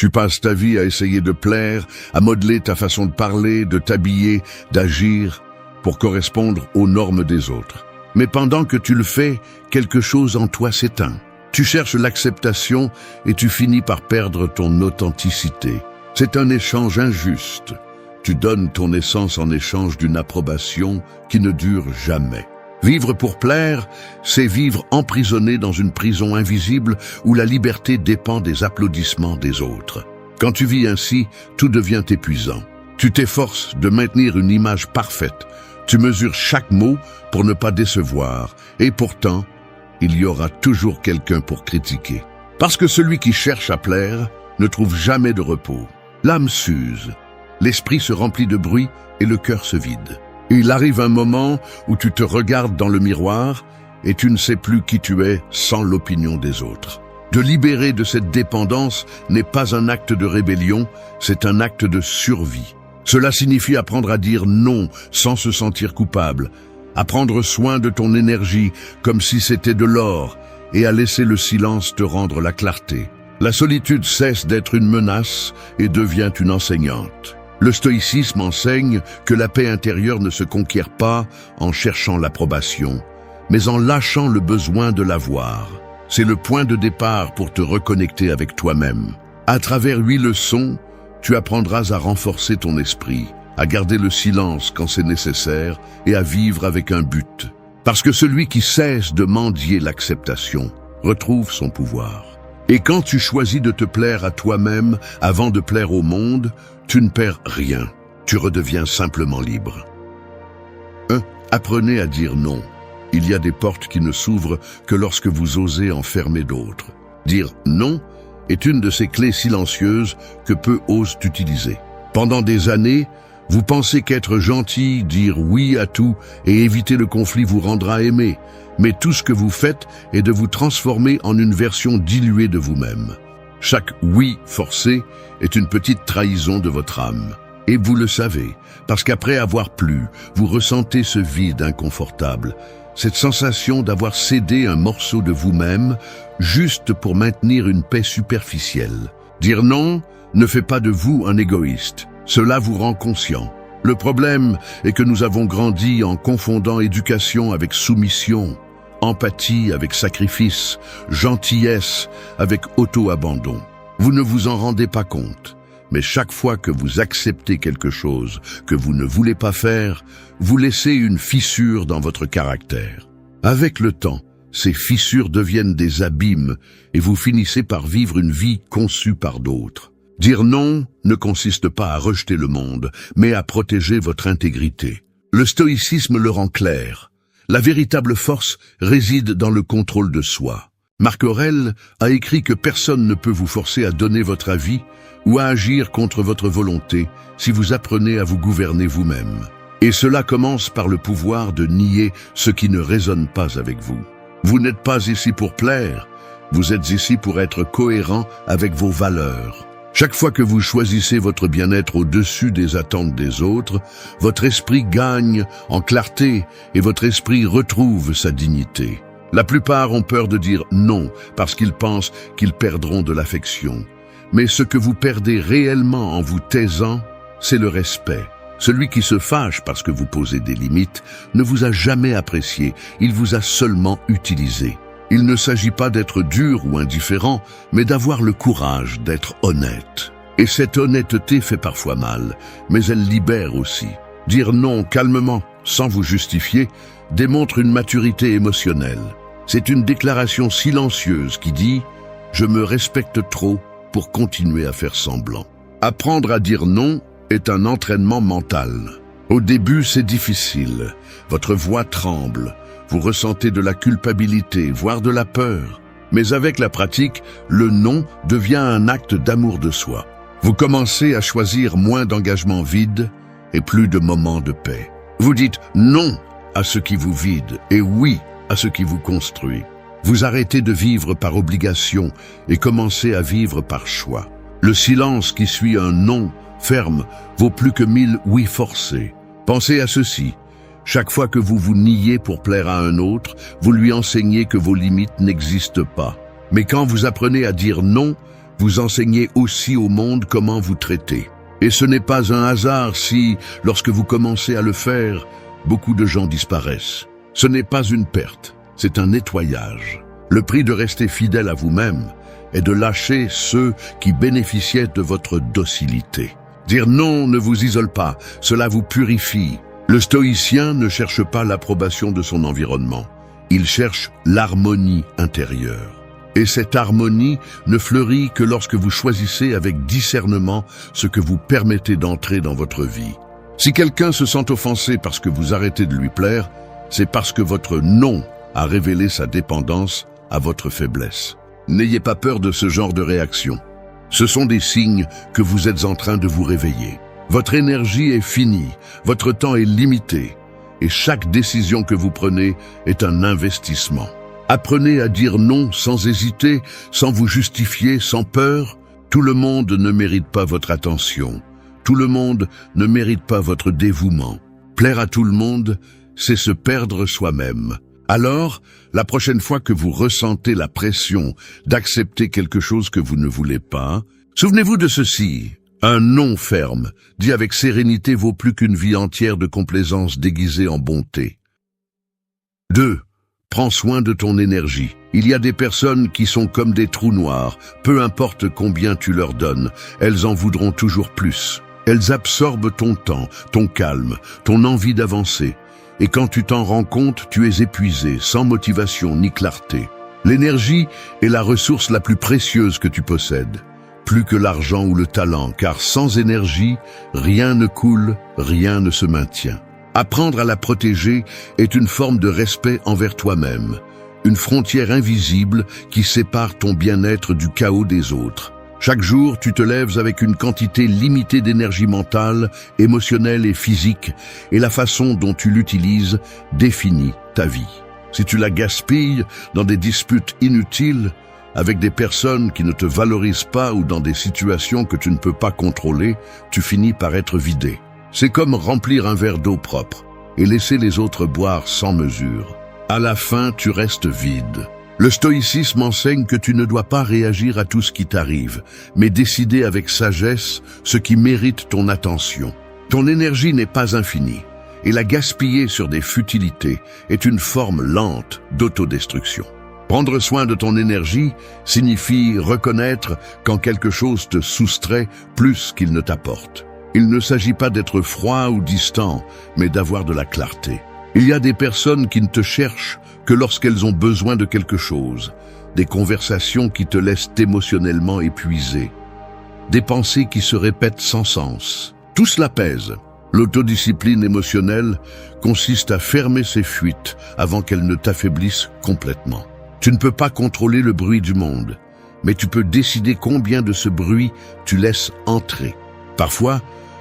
Tu passes ta vie à essayer de plaire, à modeler ta façon de parler, de t'habiller, d'agir, pour correspondre aux normes des autres. Mais pendant que tu le fais, quelque chose en toi s'éteint. Tu cherches l'acceptation et tu finis par perdre ton authenticité. C'est un échange injuste. Tu donnes ton essence en échange d'une approbation qui ne dure jamais. Vivre pour plaire, c'est vivre emprisonné dans une prison invisible où la liberté dépend des applaudissements des autres. Quand tu vis ainsi, tout devient épuisant. Tu t'efforces de maintenir une image parfaite. Tu mesures chaque mot pour ne pas décevoir. Et pourtant, il y aura toujours quelqu'un pour critiquer. Parce que celui qui cherche à plaire ne trouve jamais de repos. L'âme s'use, l'esprit se remplit de bruit et le cœur se vide. Il arrive un moment où tu te regardes dans le miroir et tu ne sais plus qui tu es sans l'opinion des autres. Te libérer de cette dépendance n'est pas un acte de rébellion, c'est un acte de survie. Cela signifie apprendre à dire non sans se sentir coupable, à prendre soin de ton énergie comme si c'était de l'or et à laisser le silence te rendre la clarté. La solitude cesse d'être une menace et devient une enseignante. Le stoïcisme enseigne que la paix intérieure ne se conquiert pas en cherchant l'approbation, mais en lâchant le besoin de l'avoir. C'est le point de départ pour te reconnecter avec toi-même. À travers 8 leçons, tu apprendras à renforcer ton esprit, à garder le silence quand c'est nécessaire et à vivre avec un but. Parce que celui qui cesse de mendier l'acceptation retrouve son pouvoir. Et quand tu choisis de te plaire à toi-même avant de plaire au monde, tu ne perds rien. Tu redeviens simplement libre. 1. Apprenez à dire non. Il y a des portes qui ne s'ouvrent que lorsque vous osez en fermer d'autres. Dire non est une de ces clés silencieuses que peu osent utiliser. Pendant des années, vous pensez qu'être gentil, dire oui à tout et éviter le conflit vous rendra aimé. Mais tout ce que vous faites est de vous transformer en une version diluée de vous-même. Chaque oui forcé est une petite trahison de votre âme. Et vous le savez, parce qu'après avoir plu, vous ressentez ce vide inconfortable, cette sensation d'avoir cédé un morceau de vous-même juste pour maintenir une paix superficielle. Dire non ne fait pas de vous un égoïste. Cela vous rend conscient. Le problème est que nous avons grandi en confondant éducation avec soumission, empathie avec sacrifice, gentillesse avec auto-abandon. Vous ne vous en rendez pas compte, mais chaque fois que vous acceptez quelque chose que vous ne voulez pas faire, vous laissez une fissure dans votre caractère. Avec le temps, ces fissures deviennent des abîmes et vous finissez par vivre une vie conçue par d'autres. Dire non ne consiste pas à rejeter le monde, mais à protéger votre intégrité. Le stoïcisme le rend clair. La véritable force réside dans le contrôle de soi. Marc Aurèle a écrit que personne ne peut vous forcer à donner votre avis ou à agir contre votre volonté si vous apprenez à vous gouverner vous-même. Et cela commence par le pouvoir de nier ce qui ne résonne pas avec vous. Vous n'êtes pas ici pour plaire, vous êtes ici pour être cohérent avec vos valeurs. Chaque fois que vous choisissez votre bien-être au-dessus des attentes des autres, votre esprit gagne en clarté et votre esprit retrouve sa dignité. La plupart ont peur de dire non parce qu'ils pensent qu'ils perdront de l'affection. Mais ce que vous perdez réellement en vous taisant, c'est le respect. Celui qui se fâche parce que vous posez des limites ne vous a jamais apprécié, il vous a seulement utilisé. Il ne s'agit pas d'être dur ou indifférent, mais d'avoir le courage d'être honnête. Et cette honnêteté fait parfois mal, mais elle libère aussi. Dire non calmement, sans vous justifier, démontre une maturité émotionnelle. C'est une déclaration silencieuse qui dit « Je me respecte trop pour continuer à faire semblant ». Apprendre à dire non est un entraînement mental. Au début, c'est difficile. Votre voix tremble. Vous ressentez de la culpabilité, voire de la peur. Mais avec la pratique, le non devient un acte d'amour de soi. Vous commencez à choisir moins d'engagements vides et plus de moments de paix. Vous dites non à ce qui vous vide et oui à ce qui vous construit. Vous arrêtez de vivre par obligation et commencez à vivre par choix. Le silence qui suit un non ferme vaut plus que 1000 oui forcés. Pensez à ceci. Chaque fois que vous vous niez pour plaire à un autre, vous lui enseignez que vos limites n'existent pas. Mais quand vous apprenez à dire non, Vous enseignez aussi au monde comment vous traiter. Et ce n'est pas un hasard si, lorsque vous commencez à le faire, beaucoup de gens disparaissent. Ce n'est pas une perte, c'est un nettoyage. Le prix de rester fidèle à vous-même est de lâcher ceux qui bénéficiaient de votre docilité. Dire non ne vous isole pas, cela vous purifie. Le stoïcien ne cherche pas l'approbation de son environnement. Il cherche l'harmonie intérieure. Et cette harmonie ne fleurit que lorsque vous choisissez avec discernement ce que vous permettez d'entrer dans votre vie. Si quelqu'un se sent offensé parce que vous arrêtez de lui plaire, c'est parce que votre non a révélé sa dépendance à votre faiblesse. N'ayez pas peur de ce genre de réaction. Ce sont des signes que vous êtes en train de vous réveiller. Votre énergie est finie, votre temps est limité, et chaque décision que vous prenez est un investissement. Apprenez à dire non sans hésiter, sans vous justifier, sans peur. Tout le monde ne mérite pas votre attention. Tout le monde ne mérite pas votre dévouement. Plaire à tout le monde, c'est se perdre soi-même. Alors, la prochaine fois que vous ressentez la pression d'accepter quelque chose que vous ne voulez pas, souvenez-vous de ceci. Un non ferme, dit avec sérénité, vaut plus qu'une vie entière de complaisance déguisée en bonté. 2. Prends soin de ton énergie. Il y a des personnes qui sont comme des trous noirs. Peu importe combien tu leur donnes, elles en voudront toujours plus. Elles absorbent ton temps, ton calme, ton envie d'avancer. Et quand tu t'en rends compte, tu es épuisé, sans motivation ni clarté. L'énergie est la ressource la plus précieuse que tu possèdes. Plus que l'argent ou le talent, car sans énergie, rien ne coule, rien ne se maintient. Apprendre à la protéger est une forme de respect envers toi-même, une frontière invisible qui sépare ton bien-être du chaos des autres. Chaque jour, tu te lèves avec une quantité limitée d'énergie mentale, émotionnelle et physique, et la façon dont tu l'utilises définit ta vie. Si tu la gaspilles dans des disputes inutiles, avec des personnes qui ne te valorisent pas ou dans des situations que tu ne peux pas contrôler, tu finis par être vidé. C'est comme remplir un verre d'eau propre et laisser les autres boire sans mesure. À la fin, tu restes vide. Le stoïcisme enseigne que tu ne dois pas réagir à tout ce qui t'arrive, mais décider avec sagesse ce qui mérite ton attention. Ton énergie n'est pas infinie, et la gaspiller sur des futilités est une forme lente d'autodestruction. Prendre soin de ton énergie signifie reconnaître quand quelque chose te soustrait plus qu'il ne t'apporte. Il ne s'agit pas d'être froid ou distant, mais d'avoir de la clarté. Il y a des personnes qui ne te cherchent que lorsqu'elles ont besoin de quelque chose, des conversations qui te laissent émotionnellement épuisé, des pensées qui se répètent sans sens. Tout cela pèse. L'autodiscipline émotionnelle consiste à fermer ses fuites avant qu'elles ne t'affaiblissent complètement. Tu ne peux pas contrôler le bruit du monde, mais tu peux décider combien de ce bruit tu laisses entrer. Parfois,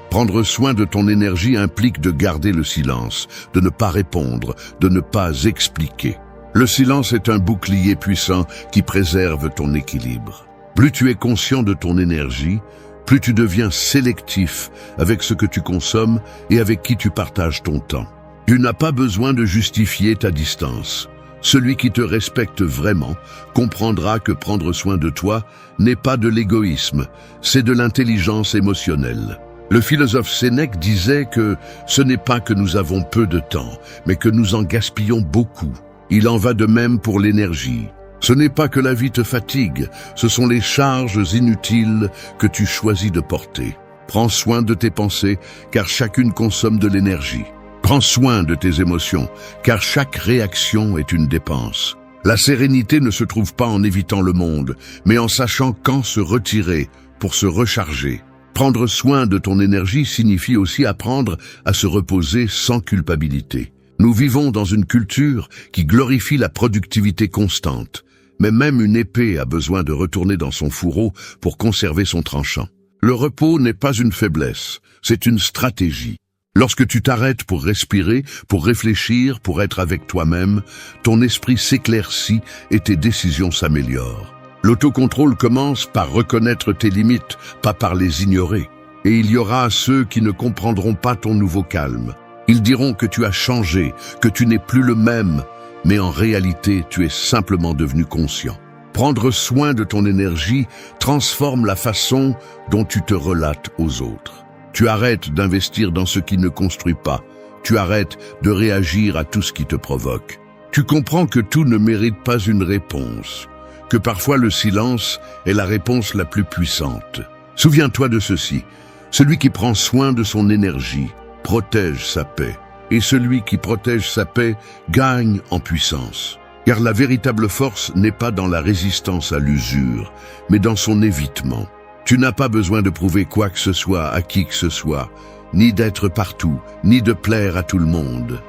prendre soin de ton énergie implique de garder le silence, de ne pas répondre, de ne pas expliquer. Le silence est un bouclier puissant qui préserve ton équilibre. Plus tu es conscient de ton énergie, plus tu deviens sélectif avec ce que tu consommes et avec qui tu partages ton temps. Tu n'as pas besoin de justifier ta distance. Celui qui te respecte vraiment comprendra que prendre soin de toi n'est pas de l'égoïsme, c'est de l'intelligence émotionnelle. Le philosophe Sénèque disait que ce n'est pas que nous avons peu de temps, mais que nous en gaspillons beaucoup. Il en va de même pour l'énergie. Ce n'est pas que la vie te fatigue, ce sont les charges inutiles que tu choisis de porter. Prends soin de tes pensées, car chacune consomme de l'énergie. Prends soin de tes émotions, car chaque réaction est une dépense. La sérénité ne se trouve pas en évitant le monde, mais en sachant quand se retirer pour se recharger. Prendre soin de ton énergie signifie aussi apprendre à se reposer sans culpabilité. Nous vivons dans une culture qui glorifie la productivité constante, mais même une épée a besoin de retourner dans son fourreau pour conserver son tranchant. Le repos n'est pas une faiblesse, c'est une stratégie. Lorsque tu t'arrêtes pour respirer, pour réfléchir, pour être avec toi-même, ton esprit s'éclaircit et tes décisions s'améliorent. L'autocontrôle commence par reconnaître tes limites, pas par les ignorer. Et il y aura ceux qui ne comprendront pas ton nouveau calme. Ils diront que tu as changé, que tu n'es plus le même, mais en réalité, tu es simplement devenu conscient. Prendre soin de ton énergie transforme la façon dont tu te relates aux autres. Tu arrêtes d'investir dans ce qui ne construit pas. Tu arrêtes de réagir à tout ce qui te provoque. Tu comprends que tout ne mérite pas une réponse, que parfois le silence est la réponse la plus puissante. Souviens-toi de ceci, celui qui prend soin de son énergie protège sa paix, et celui qui protège sa paix gagne en puissance. Car la véritable force n'est pas dans la résistance à l'usure, mais dans son évitement. Tu n'as pas besoin de prouver quoi que ce soit à qui que ce soit, ni d'être partout, ni de plaire à tout le monde.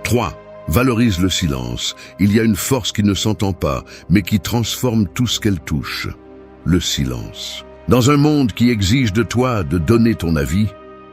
3. Valorise le silence. Il y a une force qui ne s'entend pas, mais qui transforme tout ce qu'elle touche. Le silence. Dans un monde qui exige de toi de donner ton avis,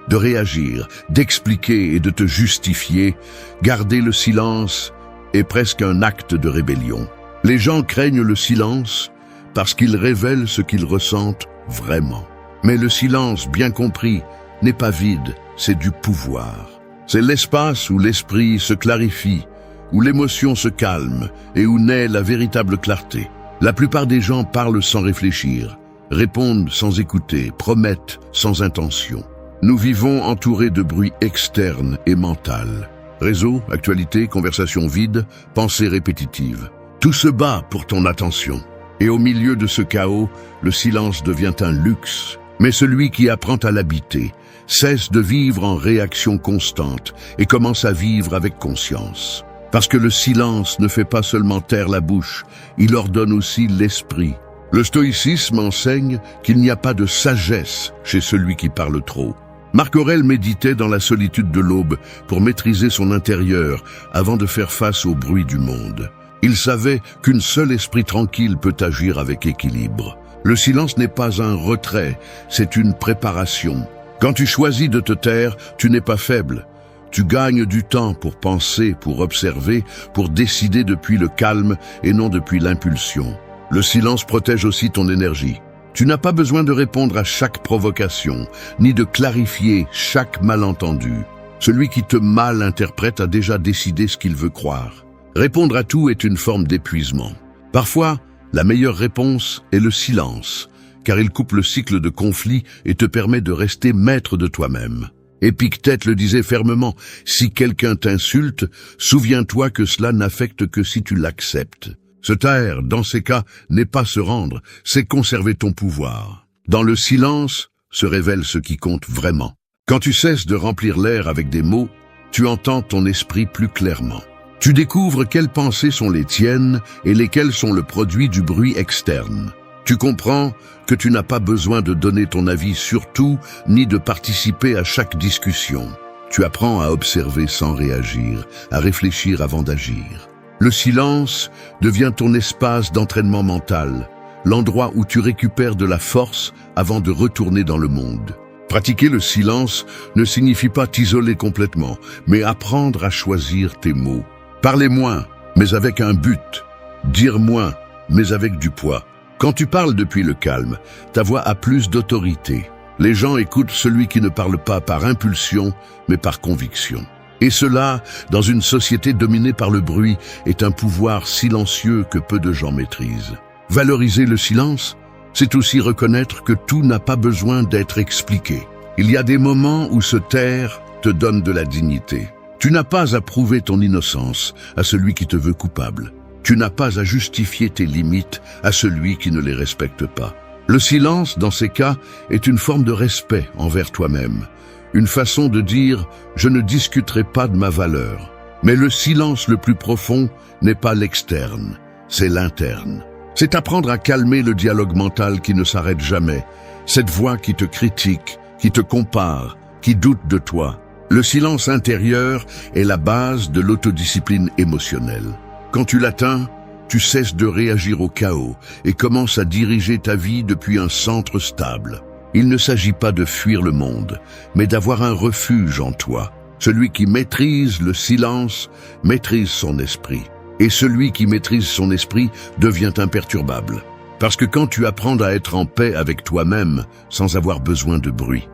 de réagir, d'expliquer et de te justifier, garder le silence est presque un acte de rébellion. Les gens craignent le silence parce qu'il révèle ce qu'ils ressentent vraiment. Mais le silence, bien compris, n'est pas vide, c'est du pouvoir. C'est l'espace où l'esprit se clarifie, où l'émotion se calme et où naît la véritable clarté. La plupart des gens parlent sans réfléchir, répondent sans écouter, promettent sans intention. Nous vivons entourés de bruit externe et mental. Réseaux, actualités, conversations vides, pensées répétitives. Tout se bat pour ton attention. Et au milieu de ce chaos, le silence devient un luxe. Mais celui qui apprend à l'habiter cesse de vivre en réaction constante et commence à vivre avec conscience. Parce que le silence ne fait pas seulement taire la bouche, il ordonne aussi l'esprit. Le stoïcisme enseigne qu'il n'y a pas de sagesse chez celui qui parle trop. Marc Aurèle méditait dans la solitude de l'aube pour maîtriser son intérieur avant de faire face au bruit du monde. Il savait qu'un seul esprit tranquille peut agir avec équilibre. Le silence n'est pas un retrait, c'est une préparation. Quand tu choisis de te taire, tu n'es pas faible. Tu gagnes du temps pour penser, pour observer, pour décider depuis le calme et non depuis l'impulsion. Le silence protège aussi ton énergie. Tu n'as pas besoin de répondre à chaque provocation, ni de clarifier chaque malentendu. Celui qui te mal interprète a déjà décidé ce qu'il veut croire. Répondre à tout est une forme d'épuisement. Parfois, la meilleure réponse est le silence, car il coupe le cycle de conflit et te permet de rester maître de toi-même. Épictète le disait fermement, « Si quelqu'un t'insulte, souviens-toi que cela n'affecte que si tu l'acceptes. » Se taire, dans ces cas, n'est pas se rendre, c'est conserver ton pouvoir. Dans le silence se révèle ce qui compte vraiment. Quand tu cesses de remplir l'air avec des mots, tu entends ton esprit plus clairement. Tu découvres quelles pensées sont les tiennes et lesquelles sont le produit du bruit externe. Tu comprends que tu n'as pas besoin de donner ton avis sur tout, ni de participer à chaque discussion. Tu apprends à observer sans réagir, à réfléchir avant d'agir. Le silence devient ton espace d'entraînement mental, l'endroit où tu récupères de la force avant de retourner dans le monde. Pratiquer le silence ne signifie pas t'isoler complètement, mais apprendre à choisir tes mots. Parler moins, mais avec un but. Dire moins, mais avec du poids. Quand tu parles depuis le calme, ta voix a plus d'autorité. Les gens écoutent celui qui ne parle pas par impulsion, mais par conviction. Et cela, dans une société dominée par le bruit, est un pouvoir silencieux que peu de gens maîtrisent. Valoriser le silence, c'est aussi reconnaître que tout n'a pas besoin d'être expliqué. Il y a des moments où se taire te donne de la dignité. Tu n'as pas à prouver ton innocence à celui qui te veut coupable. Tu n'as pas à justifier tes limites à celui qui ne les respecte pas. Le silence, dans ces cas, est une forme de respect envers toi-même. Une façon de dire « je ne discuterai pas de ma valeur ». Mais le silence le plus profond n'est pas l'externe, c'est l'interne. C'est apprendre à calmer le dialogue mental qui ne s'arrête jamais, cette voix qui te critique, qui te compare, qui doute de toi. Le silence intérieur est la base de l'autodiscipline émotionnelle. Quand tu l'atteins, tu cesses de réagir au chaos et commences à diriger ta vie depuis un centre stable. Il ne s'agit pas de fuir le monde, mais d'avoir un refuge en toi. Celui qui maîtrise le silence maîtrise son esprit. Et celui qui maîtrise son esprit devient imperturbable. Parce que quand tu apprends à être en paix avec toi-même sans avoir besoin de bruit.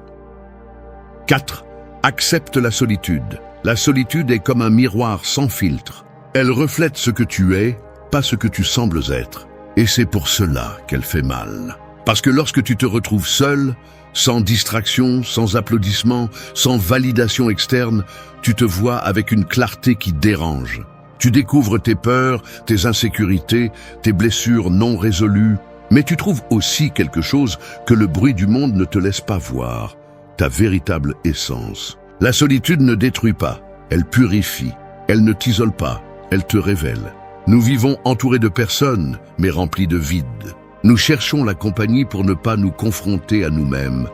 4. Accepte la solitude. La solitude est comme un miroir sans filtre. Elle reflète ce que tu es, pas ce que tu sembles être. Et c'est pour cela qu'elle fait mal. Parce que lorsque tu te retrouves seul, sans distraction, sans applaudissements, sans validation externe, tu te vois avec une clarté qui dérange. Tu découvres tes peurs, tes insécurités, tes blessures non résolues, mais tu trouves aussi quelque chose que le bruit du monde ne te laisse pas voir, ta véritable essence. La solitude ne détruit pas, elle purifie, elle ne t'isole pas, elle te révèle. Nous vivons entourés de personnes, mais remplis de vide. Nous cherchons la compagnie pour ne pas nous confronter à nous-mêmes.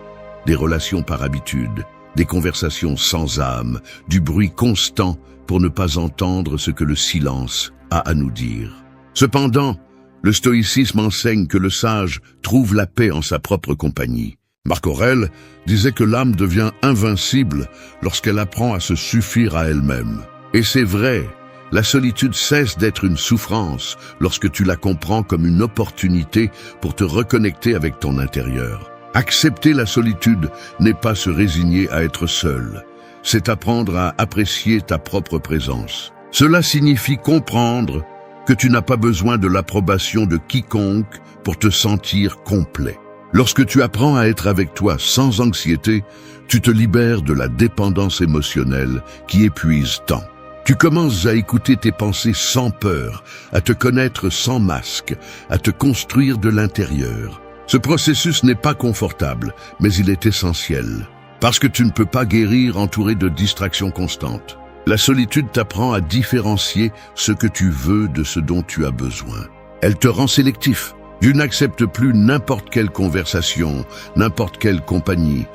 Des relations par habitude, des conversations sans âme, du bruit constant pour ne pas entendre ce que le silence a à nous dire. Cependant, le stoïcisme enseigne que le sage trouve la paix en sa propre compagnie. Marc Aurèle disait que l'âme devient invincible lorsqu'elle apprend à se suffire à elle-même. Et c'est vrai. La solitude cesse d'être une souffrance lorsque tu la comprends comme une opportunité pour te reconnecter avec ton intérieur. Accepter la solitude n'est pas se résigner à être seul, c'est apprendre à apprécier ta propre présence. Cela signifie comprendre que tu n'as pas besoin de l'approbation de quiconque pour te sentir complet. Lorsque tu apprends à être avec toi sans anxiété, tu te libères de la dépendance émotionnelle qui épuise tant. Tu commences à écouter tes pensées sans peur, à te connaître sans masque, à te construire de l'intérieur. Ce processus n'est pas confortable, mais il est essentiel. Parce que tu ne peux pas guérir entouré de distractions constantes. La solitude t'apprend à différencier ce que tu veux de ce dont tu as besoin. Elle te rend sélectif. Tu n'acceptes plus n'importe quelle conversation, n'importe quelle compagnie,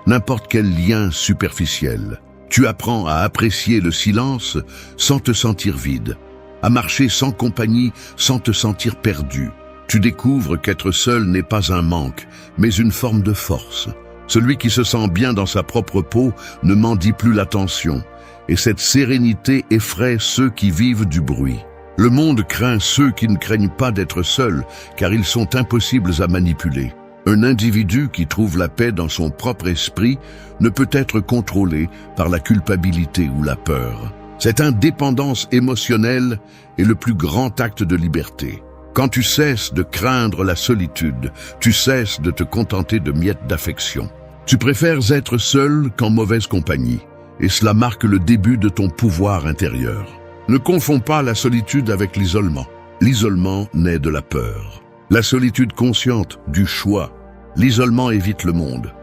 n'importe quel lien superficiel. Tu apprends à apprécier le silence sans te sentir vide, à marcher sans compagnie sans te sentir perdu. Tu découvres qu'être seul n'est pas un manque, mais une forme de force. Celui qui se sent bien dans sa propre peau ne mendie plus l'attention, et cette sérénité effraie ceux qui vivent du bruit. Le monde craint ceux qui ne craignent pas d'être seuls, car ils sont impossibles à manipuler. Un individu qui trouve la paix dans son propre esprit ne peut être contrôlé par la culpabilité ou la peur. Cette indépendance émotionnelle est le plus grand acte de liberté. Quand tu cesses de craindre la solitude, tu cesses de te contenter de miettes d'affection. Tu préfères être seul qu'en mauvaise compagnie, et cela marque le début de ton pouvoir intérieur. Ne confonds pas la solitude avec l'isolement. L'isolement naît de la peur. La solitude consciente, du choix. L'isolement évite le monde.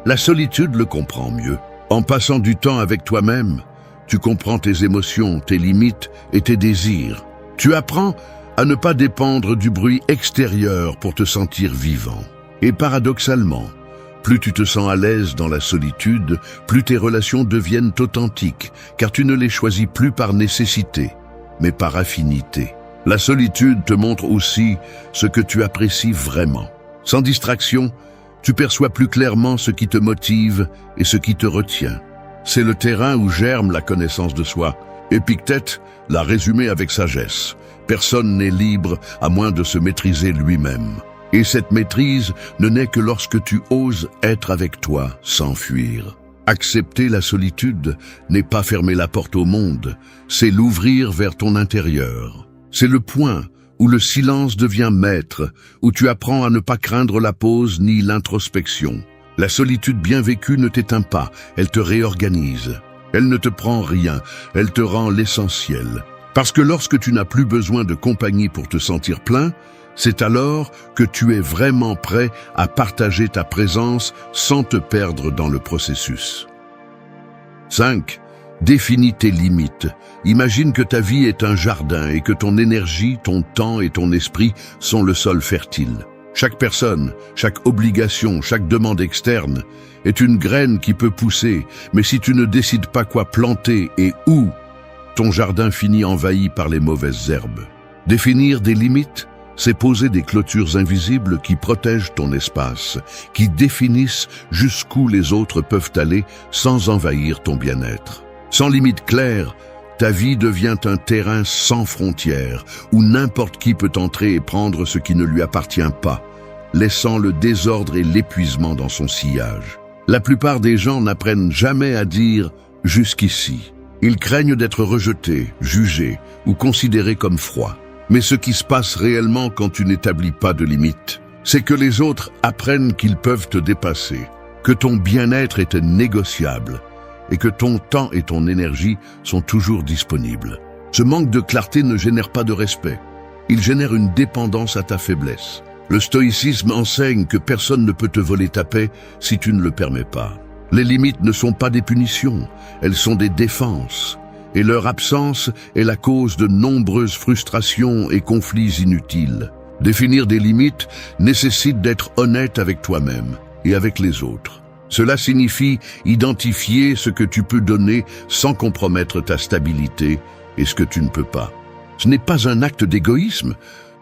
La solitude le comprend mieux. En passant du temps avec toi-même, tu comprends tes émotions, tes limites et tes désirs. Tu apprends à ne pas dépendre du bruit extérieur pour te sentir vivant. Et paradoxalement, plus tu te sens à l'aise dans la solitude, plus tes relations deviennent authentiques, car tu ne les choisis plus par nécessité, mais par affinité. La solitude te montre aussi ce que tu apprécies vraiment. Sans distraction, tu perçois plus clairement ce qui te motive et ce qui te retient. C'est le terrain où germe la connaissance de soi. Épictète l'a résumé avec sagesse. Personne n'est libre à moins de se maîtriser lui-même. Et cette maîtrise ne naît que lorsque tu oses être avec toi sans fuir. Accepter la solitude n'est pas fermer la porte au monde, c'est l'ouvrir vers ton intérieur. C'est le point où le silence devient maître, où tu apprends à ne pas craindre la pause ni l'introspection. La solitude bien vécue ne t'éteint pas, elle te réorganise. Elle ne te prend rien, elle te rend l'essentiel. Parce que lorsque tu n'as plus besoin de compagnie pour te sentir plein, c'est alors que tu es vraiment prêt à partager ta présence sans te perdre dans le processus. 5. Définis tes limites. Imagine que ta vie est un jardin et que ton énergie, ton temps et ton esprit sont le sol fertile. Chaque personne, chaque obligation, chaque demande externe est une graine qui peut pousser, mais si tu ne décides pas quoi planter et où, ton jardin finit envahi par les mauvaises herbes. Définir des limites, c'est poser des clôtures invisibles qui protègent ton espace, qui définissent jusqu'où les autres peuvent aller sans envahir ton bien-être. Sans limite claire, ta vie devient un terrain sans frontières, où n'importe qui peut entrer et prendre ce qui ne lui appartient pas, laissant le désordre et l'épuisement dans son sillage. La plupart des gens n'apprennent jamais à dire « jusqu'ici ». Ils craignent d'être rejetés, jugés ou considérés comme froids. Mais ce qui se passe réellement quand tu n'établis pas de limites, c'est que les autres apprennent qu'ils peuvent te dépasser, que ton bien-être est négociable et que ton temps et ton énergie sont toujours disponibles. Ce manque de clarté ne génère pas de respect. Il génère une dépendance à ta faiblesse. Le stoïcisme enseigne que personne ne peut te voler ta paix si tu ne le permets pas. Les limites ne sont pas des punitions, elles sont des défenses. Et leur absence est la cause de nombreuses frustrations et conflits inutiles. Définir des limites nécessite d'être honnête avec toi-même et avec les autres. Cela signifie identifier ce que tu peux donner sans compromettre ta stabilité et ce que tu ne peux pas. Ce n'est pas un acte d'égoïsme,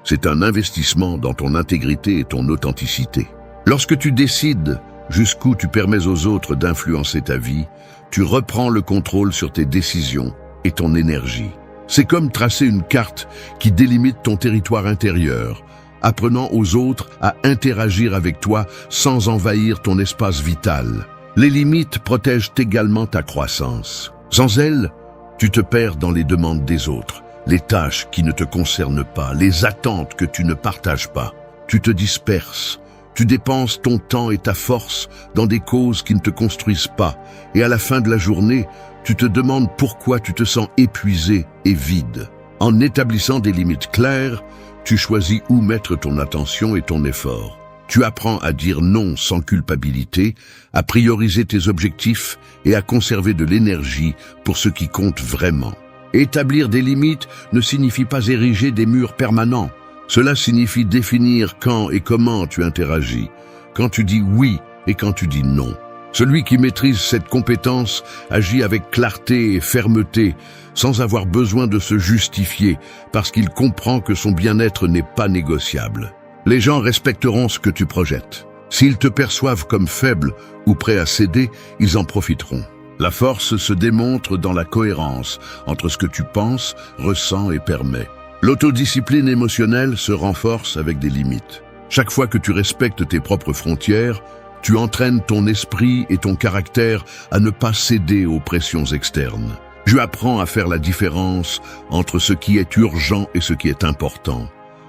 c'est un investissement dans ton intégrité et ton authenticité. Lorsque tu décides jusqu'où tu permets aux autres d'influencer ta vie, tu reprends le contrôle sur tes décisions et ton énergie. C'est comme tracer une carte qui délimite ton territoire intérieur, apprenant aux autres à interagir avec toi sans envahir ton espace vital. Les limites protègent également ta croissance. Sans elles, tu te perds dans les demandes des autres, les tâches qui ne te concernent pas, les attentes que tu ne partages pas. Tu te disperses, tu dépenses ton temps et ta force dans des causes qui ne te construisent pas, et à la fin de la journée, tu te demandes pourquoi tu te sens épuisé et vide. En établissant des limites claires, tu choisis où mettre ton attention et ton effort. Tu apprends à dire non sans culpabilité, à prioriser tes objectifs et à conserver de l'énergie pour ce qui compte vraiment. Établir des limites ne signifie pas ériger des murs permanents. Cela signifie définir quand et comment tu interagis, quand tu dis oui et quand tu dis non. Celui qui maîtrise cette compétence agit avec clarté et fermeté, sans avoir besoin de se justifier, parce qu'il comprend que son bien-être n'est pas négociable. Les gens respecteront ce que tu projettes. S'ils te perçoivent comme faible ou prêt à céder, ils en profiteront. La force se démontre dans la cohérence entre ce que tu penses, ressens et permets. L'autodiscipline émotionnelle se renforce avec des limites. Chaque fois que tu respectes tes propres frontières, tu entraînes ton esprit et ton caractère à ne pas céder aux pressions externes. Tu apprends à faire la différence entre ce qui est urgent et ce qui est important,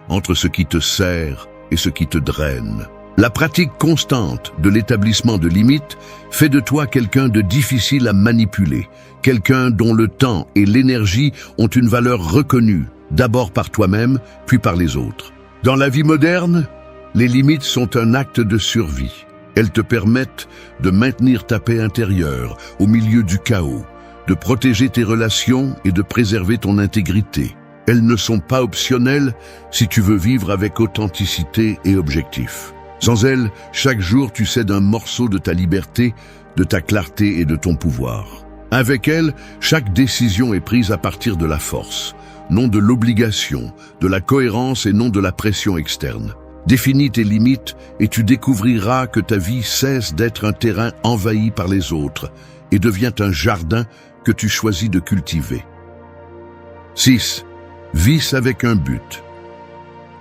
entre ce qui te sert et ce qui te draine. La pratique constante de l'établissement de limites fait de toi quelqu'un de difficile à manipuler, quelqu'un dont le temps et l'énergie ont une valeur reconnue, d'abord par toi-même, puis par les autres. Dans la vie moderne, les limites sont un acte de survie. Elles te permettent de maintenir ta paix intérieure au milieu du chaos, de protéger tes relations et de préserver ton intégrité. Elles ne sont pas optionnelles si tu veux vivre avec authenticité et objectif. Sans elles, chaque jour tu cèdes un morceau de ta liberté, de ta clarté et de ton pouvoir. Avec elles, chaque décision est prise à partir de la force, non de l'obligation, de la cohérence et non de la pression externe. Définis tes limites et tu découvriras que ta vie cesse d'être un terrain envahi par les autres et devient un jardin que tu choisis de cultiver. 6. Vis avec un but.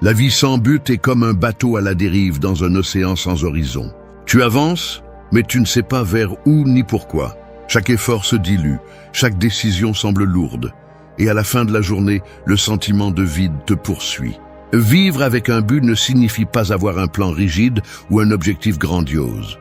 La vie sans but est comme un bateau à la dérive dans un océan sans horizon. Tu avances, mais tu ne sais pas vers où ni pourquoi. Chaque effort se dilue, chaque décision semble lourde, et à la fin de la journée, le sentiment de vide te poursuit. Vivre avec un but ne signifie pas avoir un plan rigide ou un objectif grandiose.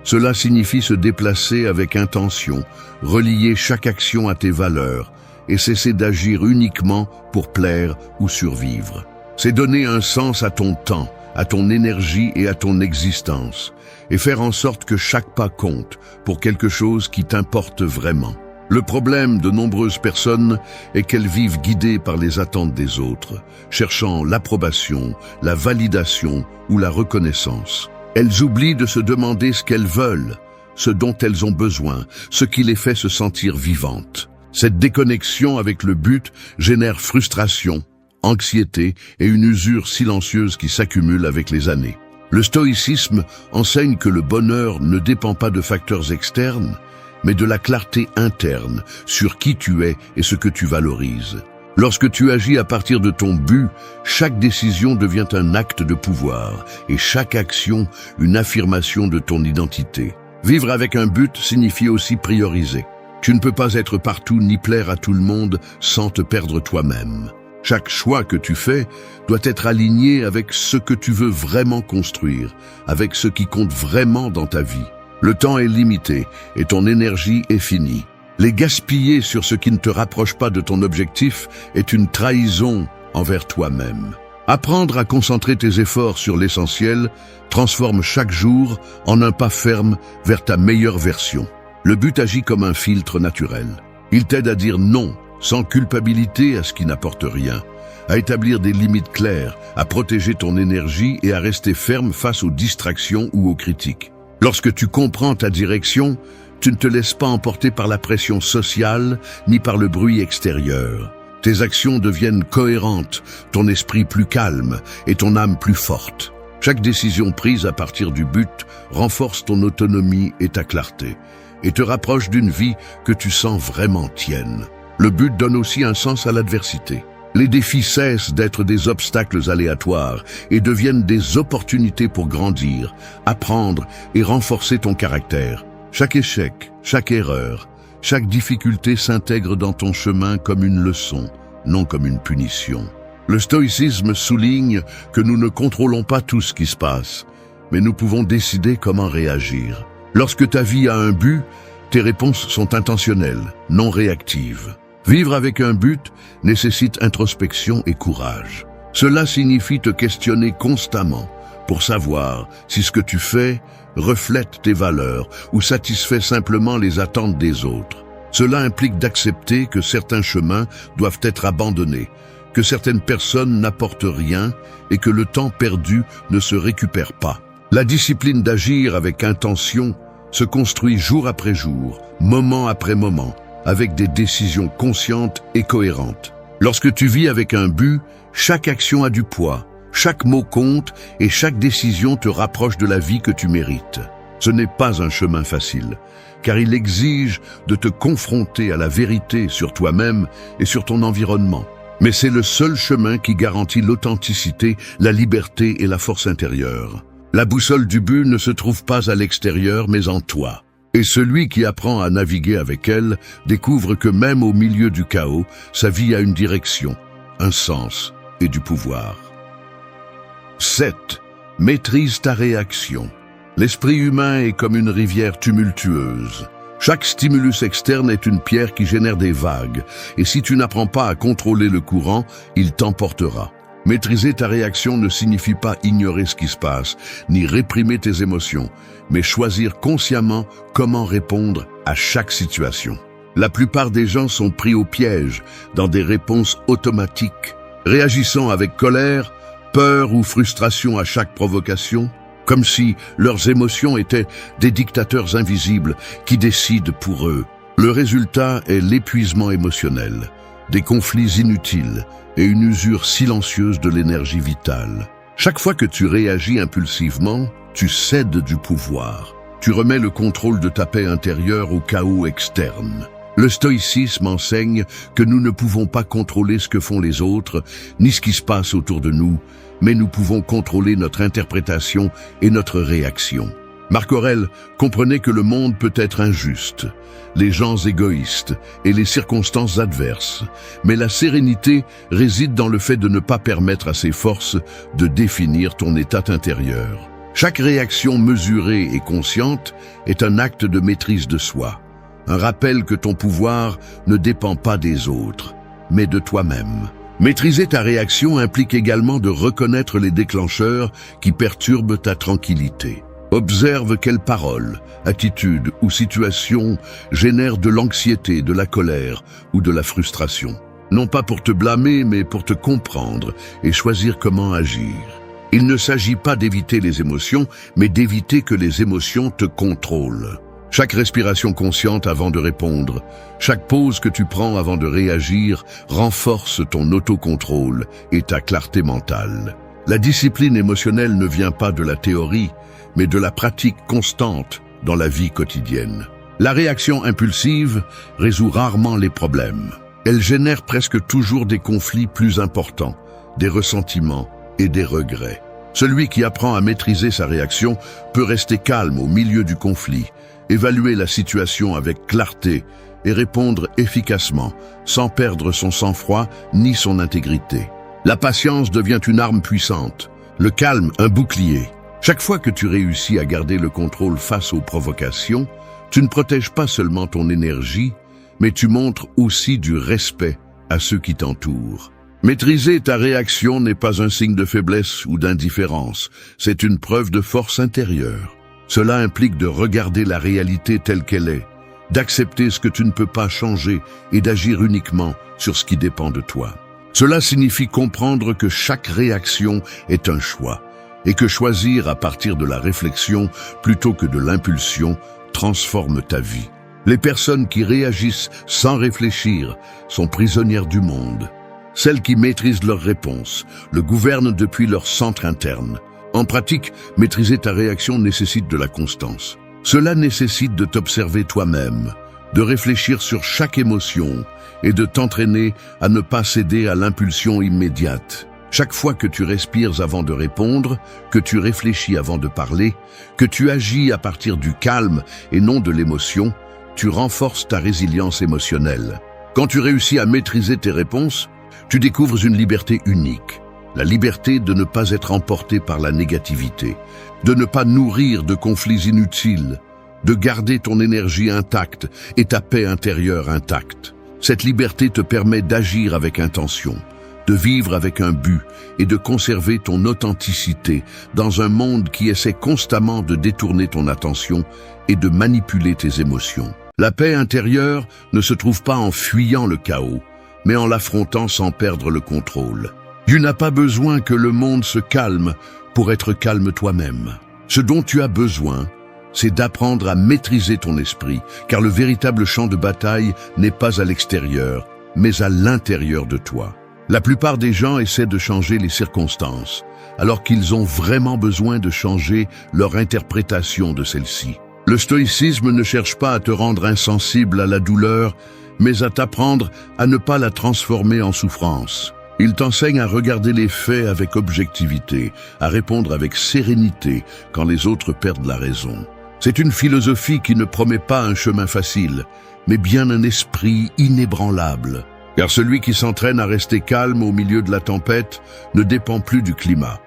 Cela signifie se déplacer avec intention, relier chaque action à tes valeurs et cesser d'agir uniquement pour plaire ou survivre. C'est donner un sens à ton temps, à ton énergie et à ton existence, et faire en sorte que chaque pas compte pour quelque chose qui t'importe vraiment. Le problème de nombreuses personnes est qu'elles vivent guidées par les attentes des autres, cherchant l'approbation, la validation ou la reconnaissance. Elles oublient de se demander ce qu'elles veulent, ce dont elles ont besoin, ce qui les fait se sentir vivantes. Cette déconnexion avec le but génère frustration, anxiété et une usure silencieuse qui s'accumule avec les années. Le stoïcisme enseigne que le bonheur ne dépend pas de facteurs externes, mais de la clarté interne sur qui tu es et ce que tu valorises. Lorsque tu agis à partir de ton but, chaque décision devient un acte de pouvoir et chaque action une affirmation de ton identité. Vivre avec un but signifie aussi prioriser. Tu ne peux pas être partout ni plaire à tout le monde sans te perdre toi-même. Chaque choix que tu fais doit être aligné avec ce que tu veux vraiment construire, avec ce qui compte vraiment dans ta vie. Le temps est limité et ton énergie est finie. Les gaspiller sur ce qui ne te rapproche pas de ton objectif est une trahison envers toi-même. Apprendre à concentrer tes efforts sur l'essentiel transforme chaque jour en un pas ferme vers ta meilleure version. Le but agit comme un filtre naturel. Il t'aide à dire non, sans culpabilité à ce qui n'apporte rien, à établir des limites claires, à protéger ton énergie et à rester ferme face aux distractions ou aux critiques. Lorsque tu comprends ta direction, tu ne te laisses pas emporter par la pression sociale ni par le bruit extérieur. Tes actions deviennent cohérentes, ton esprit plus calme et ton âme plus forte. Chaque décision prise à partir du but renforce ton autonomie et ta clarté, et te rapproche d'une vie que tu sens vraiment tienne. Le but donne aussi un sens à l'adversité. Les défis cessent d'être des obstacles aléatoires et deviennent des opportunités pour grandir, apprendre et renforcer ton caractère. Chaque échec, chaque erreur, chaque difficulté s'intègre dans ton chemin comme une leçon, non comme une punition. Le stoïcisme souligne que nous ne contrôlons pas tout ce qui se passe, mais nous pouvons décider comment réagir. Lorsque ta vie a un but, tes réponses sont intentionnelles, non réactives. Vivre avec un but nécessite introspection et courage. Cela signifie te questionner constamment pour savoir si ce que tu fais reflète tes valeurs ou satisfait simplement les attentes des autres. Cela implique d'accepter que certains chemins doivent être abandonnés, que certaines personnes n'apportent rien et que le temps perdu ne se récupère pas. La discipline d'agir avec intention se construit jour après jour, moment après moment, avec des décisions conscientes et cohérentes. Lorsque tu vis avec un but, chaque action a du poids, chaque mot compte et chaque décision te rapproche de la vie que tu mérites. Ce n'est pas un chemin facile, car il exige de te confronter à la vérité sur toi-même et sur ton environnement. Mais c'est le seul chemin qui garantit l'authenticité, la liberté et la force intérieure. La boussole du but ne se trouve pas à l'extérieur, mais en toi. Et celui qui apprend à naviguer avec elle découvre que même au milieu du chaos, sa vie a une direction, un sens et du pouvoir. 7. Maîtrise ta réaction. L'esprit humain est comme une rivière tumultueuse. Chaque stimulus externe est une pierre qui génère des vagues, et si tu n'apprends pas à contrôler le courant, il t'emportera. Maîtriser ta réaction ne signifie pas ignorer ce qui se passe, ni réprimer tes émotions, mais choisir consciemment comment répondre à chaque situation. La plupart des gens sont pris au piège, dans des réponses automatiques, réagissant avec colère, peur ou frustration à chaque provocation, comme si leurs émotions étaient des dictateurs invisibles qui décident pour eux. Le résultat est l'épuisement émotionnel, des conflits inutiles et une usure silencieuse de l'énergie vitale. Chaque fois que tu réagis impulsivement, tu cèdes du pouvoir. Tu remets le contrôle de ta paix intérieure au chaos externe. Le stoïcisme enseigne que nous ne pouvons pas contrôler ce que font les autres, ni ce qui se passe autour de nous, mais nous pouvons contrôler notre interprétation et notre réaction. Marc Aurèle comprenait que le monde peut être injuste, les gens égoïstes et les circonstances adverses, mais la sérénité réside dans le fait de ne pas permettre à ces forces de définir ton état intérieur. Chaque réaction mesurée et consciente est un acte de maîtrise de soi, un rappel que ton pouvoir ne dépend pas des autres, mais de toi-même. Maîtriser ta réaction implique également de reconnaître les déclencheurs qui perturbent ta tranquillité. Observe quelles paroles, attitudes ou situations génèrent de l'anxiété, de la colère ou de la frustration. Non pas pour te blâmer, mais pour te comprendre et choisir comment agir. Il ne s'agit pas d'éviter les émotions, mais d'éviter que les émotions te contrôlent. Chaque respiration consciente avant de répondre, chaque pause que tu prends avant de réagir renforce ton autocontrôle et ta clarté mentale. La discipline émotionnelle ne vient pas de la théorie, mais de la pratique constante dans la vie quotidienne. La réaction impulsive résout rarement les problèmes. Elle génère presque toujours des conflits plus importants, des ressentiments et des regrets. Celui qui apprend à maîtriser sa réaction peut rester calme au milieu du conflit, évaluer la situation avec clarté et répondre efficacement, sans perdre son sang-froid ni son intégrité. La patience devient une arme puissante, le calme un bouclier. Chaque fois que tu réussis à garder le contrôle face aux provocations, tu ne protèges pas seulement ton énergie, mais tu montres aussi du respect à ceux qui t'entourent. Maîtriser ta réaction n'est pas un signe de faiblesse ou d'indifférence, c'est une preuve de force intérieure. Cela implique de regarder la réalité telle qu'elle est, d'accepter ce que tu ne peux pas changer et d'agir uniquement sur ce qui dépend de toi. Cela signifie comprendre que chaque réaction est un choix et que choisir à partir de la réflexion plutôt que de l'impulsion transforme ta vie. Les personnes qui réagissent sans réfléchir sont prisonnières du monde. Celles qui maîtrisent leurs réponses le gouvernent depuis leur centre interne. En pratique, maîtriser ta réaction nécessite de la constance. Cela nécessite de t'observer toi-même, de réfléchir sur chaque émotion et de t'entraîner à ne pas céder à l'impulsion immédiate. Chaque fois que tu respires avant de répondre, que tu réfléchis avant de parler, que tu agis à partir du calme et non de l'émotion, tu renforces ta résilience émotionnelle. Quand tu réussis à maîtriser tes réponses, tu découvres une liberté unique. La liberté de ne pas être emporté par la négativité, de ne pas nourrir de conflits inutiles, de garder ton énergie intacte et ta paix intérieure intacte. Cette liberté te permet d'agir avec intention, de vivre avec un but et de conserver ton authenticité dans un monde qui essaie constamment de détourner ton attention et de manipuler tes émotions. La paix intérieure ne se trouve pas en fuyant le chaos, mais en l'affrontant sans perdre le contrôle. Tu n'as pas besoin que le monde se calme pour être calme toi-même. Ce dont tu as besoin, c'est d'apprendre à maîtriser ton esprit, car le véritable champ de bataille n'est pas à l'extérieur, mais à l'intérieur de toi. La plupart des gens essaient de changer les circonstances, alors qu'ils ont vraiment besoin de changer leur interprétation de celles-ci. Le stoïcisme ne cherche pas à te rendre insensible à la douleur, mais à t'apprendre à ne pas la transformer en souffrance. Il t'enseigne à regarder les faits avec objectivité, à répondre avec sérénité quand les autres perdent la raison. C'est une philosophie qui ne promet pas un chemin facile, mais bien un esprit inébranlable. Car celui qui s'entraîne à rester calme au milieu de la tempête ne dépend plus du climat.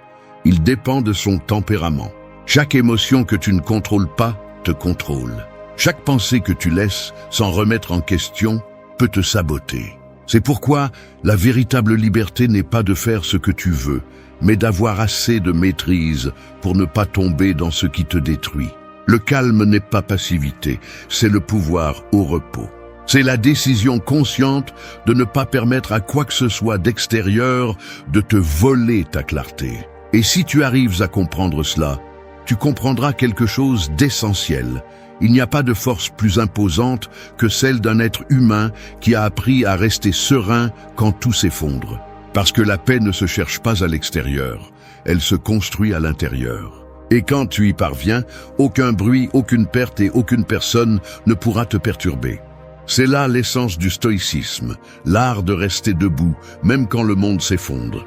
Il dépend de son tempérament. Chaque émotion que tu ne contrôles pas te contrôle. Chaque pensée que tu laisses sans remettre en question peut te saboter. C'est pourquoi la véritable liberté n'est pas de faire ce que tu veux, mais d'avoir assez de maîtrise pour ne pas tomber dans ce qui te détruit. Le calme n'est pas passivité, c'est le pouvoir au repos. C'est la décision consciente de ne pas permettre à quoi que ce soit d'extérieur de te voler ta clarté. Et si tu arrives à comprendre cela, tu comprendras quelque chose d'essentiel. Il n'y a pas de force plus imposante que celle d'un être humain qui a appris à rester serein quand tout s'effondre. Parce que la paix ne se cherche pas à l'extérieur, elle se construit à l'intérieur. Et quand tu y parviens, aucun bruit, aucune perte et aucune personne ne pourra te perturber. C'est là l'essence du stoïcisme, l'art de rester debout, même quand le monde s'effondre.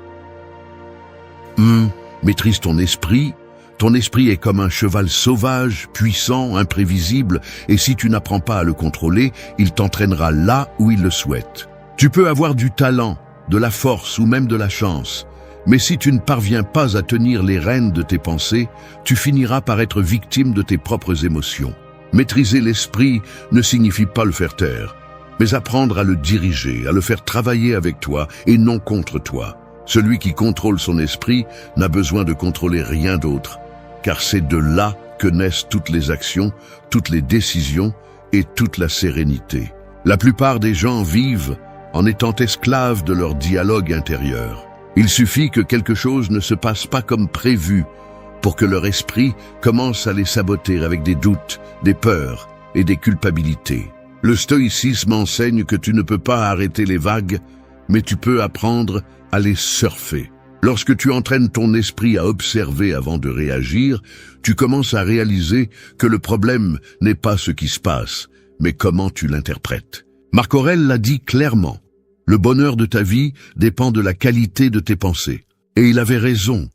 Maîtrise ton esprit. Ton esprit est comme un cheval sauvage, puissant, imprévisible, et si tu n'apprends pas à le contrôler, il t'entraînera là où il le souhaite. Tu peux avoir du talent, de la force ou même de la chance, mais si tu ne parviens pas à tenir les rênes de tes pensées, tu finiras par être victime de tes propres émotions. Maîtriser l'esprit ne signifie pas le faire taire, mais apprendre à le diriger, à le faire travailler avec toi et non contre toi. Celui qui contrôle son esprit n'a besoin de contrôler rien d'autre, car c'est de là que naissent toutes les actions, toutes les décisions et toute la sérénité. La plupart des gens vivent en étant esclaves de leur dialogue intérieur. Il suffit que quelque chose ne se passe pas comme prévu pour que leur esprit commence à les saboter avec des doutes, des peurs et des culpabilités. Le stoïcisme enseigne que tu ne peux pas arrêter les vagues, mais tu peux apprendre à les surfer. Lorsque tu entraînes ton esprit à observer avant de réagir, tu commences à réaliser que le problème n'est pas ce qui se passe, mais comment tu l'interprètes. Marc Aurèle l'a dit clairement. Le bonheur de ta vie dépend de la qualité de tes pensées. Et il avait raison,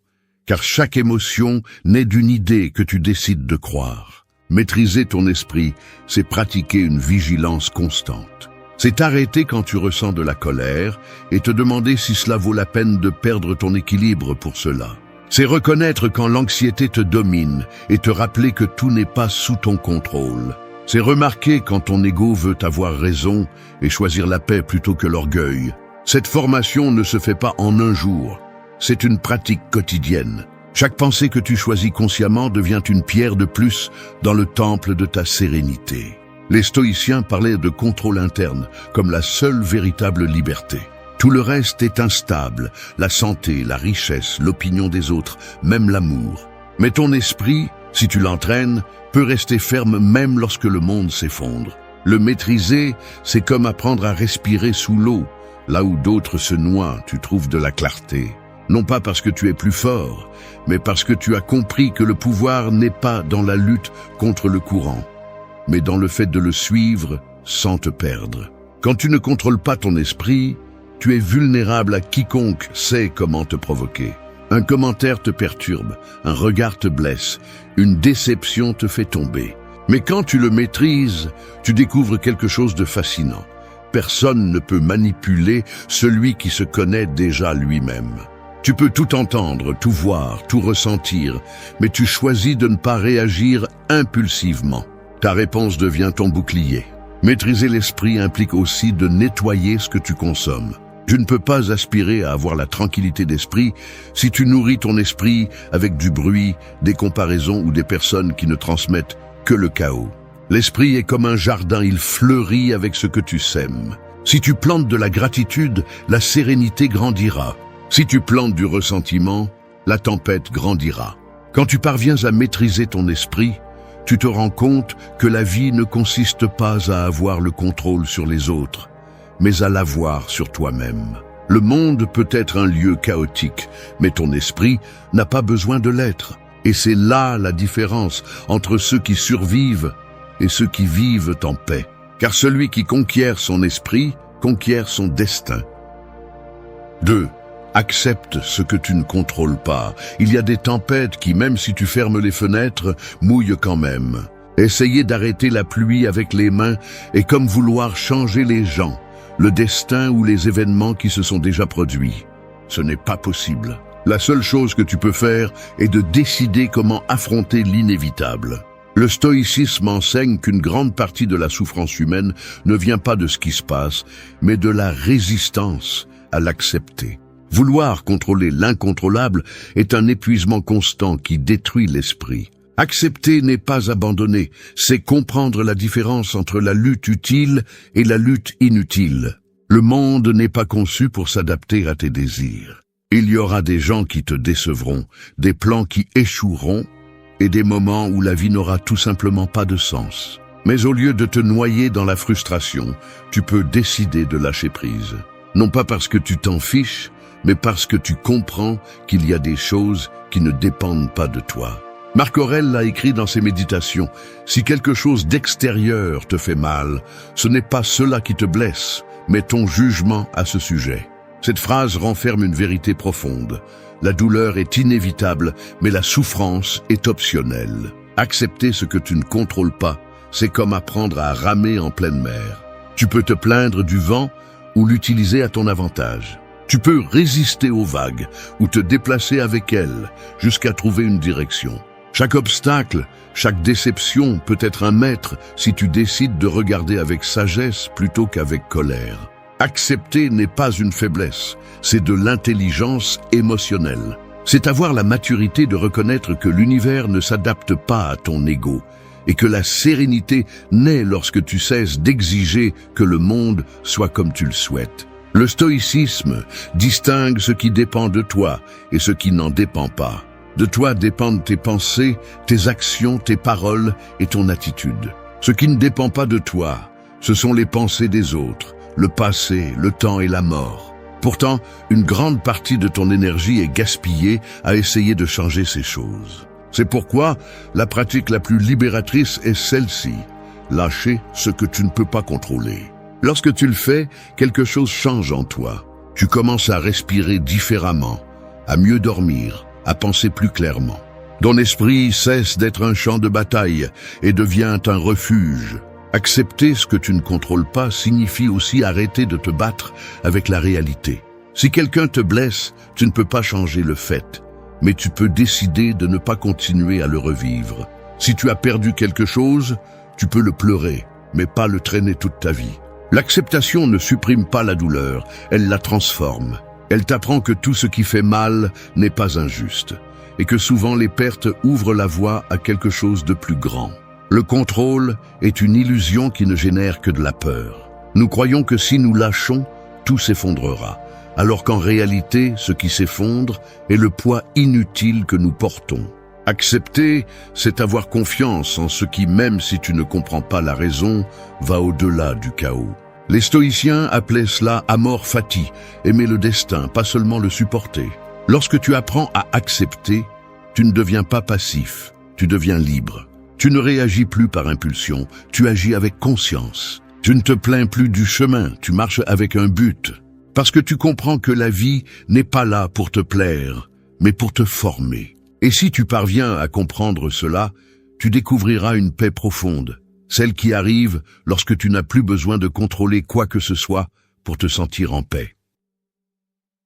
car chaque émotion naît d'une idée que tu décides de croire. Maîtriser ton esprit, c'est pratiquer une vigilance constante. C'est t'arrêter quand tu ressens de la colère et te demander si cela vaut la peine de perdre ton équilibre pour cela. C'est reconnaître quand l'anxiété te domine et te rappeler que tout n'est pas sous ton contrôle. C'est remarquer quand ton ego veut avoir raison et choisir la paix plutôt que l'orgueil. Cette formation ne se fait pas en un jour. C'est une pratique quotidienne. Chaque pensée que tu choisis consciemment devient une pierre de plus dans le temple de ta sérénité. Les stoïciens parlaient de contrôle interne comme la seule véritable liberté. Tout le reste est instable, la santé, la richesse, l'opinion des autres, même l'amour. Mais ton esprit, si tu l'entraînes, peut rester ferme même lorsque le monde s'effondre. Le maîtriser, c'est comme apprendre à respirer sous l'eau. Là où d'autres se noient, tu trouves de la clarté. Non pas parce que tu es plus fort, mais parce que tu as compris que le pouvoir n'est pas dans la lutte contre le courant, mais dans le fait de le suivre sans te perdre. Quand tu ne contrôles pas ton esprit, tu es vulnérable à quiconque sait comment te provoquer. Un commentaire te perturbe, un regard te blesse, une déception te fait tomber. Mais quand tu le maîtrises, tu découvres quelque chose de fascinant. Personne ne peut manipuler celui qui se connaît déjà lui-même. Tu peux tout entendre, tout voir, tout ressentir, mais tu choisis de ne pas réagir impulsivement. Ta réponse devient ton bouclier. Maîtriser l'esprit implique aussi de nettoyer ce que tu consommes. Tu ne peux pas aspirer à avoir la tranquillité d'esprit si tu nourris ton esprit avec du bruit, des comparaisons ou des personnes qui ne transmettent que le chaos. L'esprit est comme un jardin, il fleurit avec ce que tu sèmes. Si tu plantes de la gratitude, la sérénité grandira. Si tu plantes du ressentiment, la tempête grandira. Quand tu parviens à maîtriser ton esprit, tu te rends compte que la vie ne consiste pas à avoir le contrôle sur les autres, mais à l'avoir sur toi-même. Le monde peut être un lieu chaotique, mais ton esprit n'a pas besoin de l'être. Et c'est là la différence entre ceux qui survivent et ceux qui vivent en paix. Car celui qui conquiert son esprit, conquiert son destin. 2. Accepte ce que tu ne contrôles pas. Il y a des tempêtes qui, même si tu fermes les fenêtres, mouillent quand même. Essayer d'arrêter la pluie avec les mains est comme vouloir changer les gens, le destin ou les événements qui se sont déjà produits. Ce n'est pas possible. La seule chose que tu peux faire est de décider comment affronter l'inévitable. Le stoïcisme enseigne qu'une grande partie de la souffrance humaine ne vient pas de ce qui se passe, mais de la résistance à l'accepter. Vouloir contrôler l'incontrôlable est un épuisement constant qui détruit l'esprit. Accepter n'est pas abandonner, c'est comprendre la différence entre la lutte utile et la lutte inutile. Le monde n'est pas conçu pour s'adapter à tes désirs. Il y aura des gens qui te décevront, des plans qui échoueront et des moments où la vie n'aura tout simplement pas de sens. Mais au lieu de te noyer dans la frustration, tu peux décider de lâcher prise. Non pas parce que tu t'en fiches, mais parce que tu comprends qu'il y a des choses qui ne dépendent pas de toi. Marc Aurèle l'a écrit dans ses méditations, « Si quelque chose d'extérieur te fait mal, ce n'est pas cela qui te blesse, mais ton jugement à ce sujet. » Cette phrase renferme une vérité profonde. La douleur est inévitable, mais la souffrance est optionnelle. Accepter ce que tu ne contrôles pas, c'est comme apprendre à ramer en pleine mer. Tu peux te plaindre du vent ou l'utiliser à ton avantage. Tu peux résister aux vagues ou te déplacer avec elles jusqu'à trouver une direction. Chaque obstacle, chaque déception peut être un maître si tu décides de regarder avec sagesse plutôt qu'avec colère. Accepter n'est pas une faiblesse, c'est de l'intelligence émotionnelle. C'est avoir la maturité de reconnaître que l'univers ne s'adapte pas à ton ego et que la sérénité naît lorsque tu cesses d'exiger que le monde soit comme tu le souhaites. Le stoïcisme distingue ce qui dépend de toi et ce qui n'en dépend pas. De toi dépendent tes pensées, tes actions, tes paroles et ton attitude. Ce qui ne dépend pas de toi, ce sont les pensées des autres, le passé, le temps et la mort. Pourtant, une grande partie de ton énergie est gaspillée à essayer de changer ces choses. C'est pourquoi la pratique la plus libératrice est celle-ci, lâcher ce que tu ne peux pas contrôler. Lorsque tu le fais, quelque chose change en toi. Tu commences à respirer différemment, à mieux dormir, à penser plus clairement. Ton esprit cesse d'être un champ de bataille et devient un refuge. Accepter ce que tu ne contrôles pas signifie aussi arrêter de te battre avec la réalité. Si quelqu'un te blesse, tu ne peux pas changer le fait, mais tu peux décider de ne pas continuer à le revivre. Si tu as perdu quelque chose, tu peux le pleurer, mais pas le traîner toute ta vie. L'acceptation ne supprime pas la douleur, elle la transforme. Elle t'apprend que tout ce qui fait mal n'est pas injuste, et que souvent les pertes ouvrent la voie à quelque chose de plus grand. Le contrôle est une illusion qui ne génère que de la peur. Nous croyons que si nous lâchons, tout s'effondrera, alors qu'en réalité, ce qui s'effondre est le poids inutile que nous portons. Accepter, c'est avoir confiance en ce qui, même si tu ne comprends pas la raison, va au-delà du chaos. Les stoïciens appelaient cela amor fati, aimer le destin, pas seulement le supporter. Lorsque tu apprends à accepter, tu ne deviens pas passif, tu deviens libre. Tu ne réagis plus par impulsion, tu agis avec conscience. Tu ne te plains plus du chemin, tu marches avec un but. Parce que tu comprends que la vie n'est pas là pour te plaire, mais pour te former. Et si tu parviens à comprendre cela, tu découvriras une paix profonde, celle qui arrive lorsque tu n'as plus besoin de contrôler quoi que ce soit pour te sentir en paix.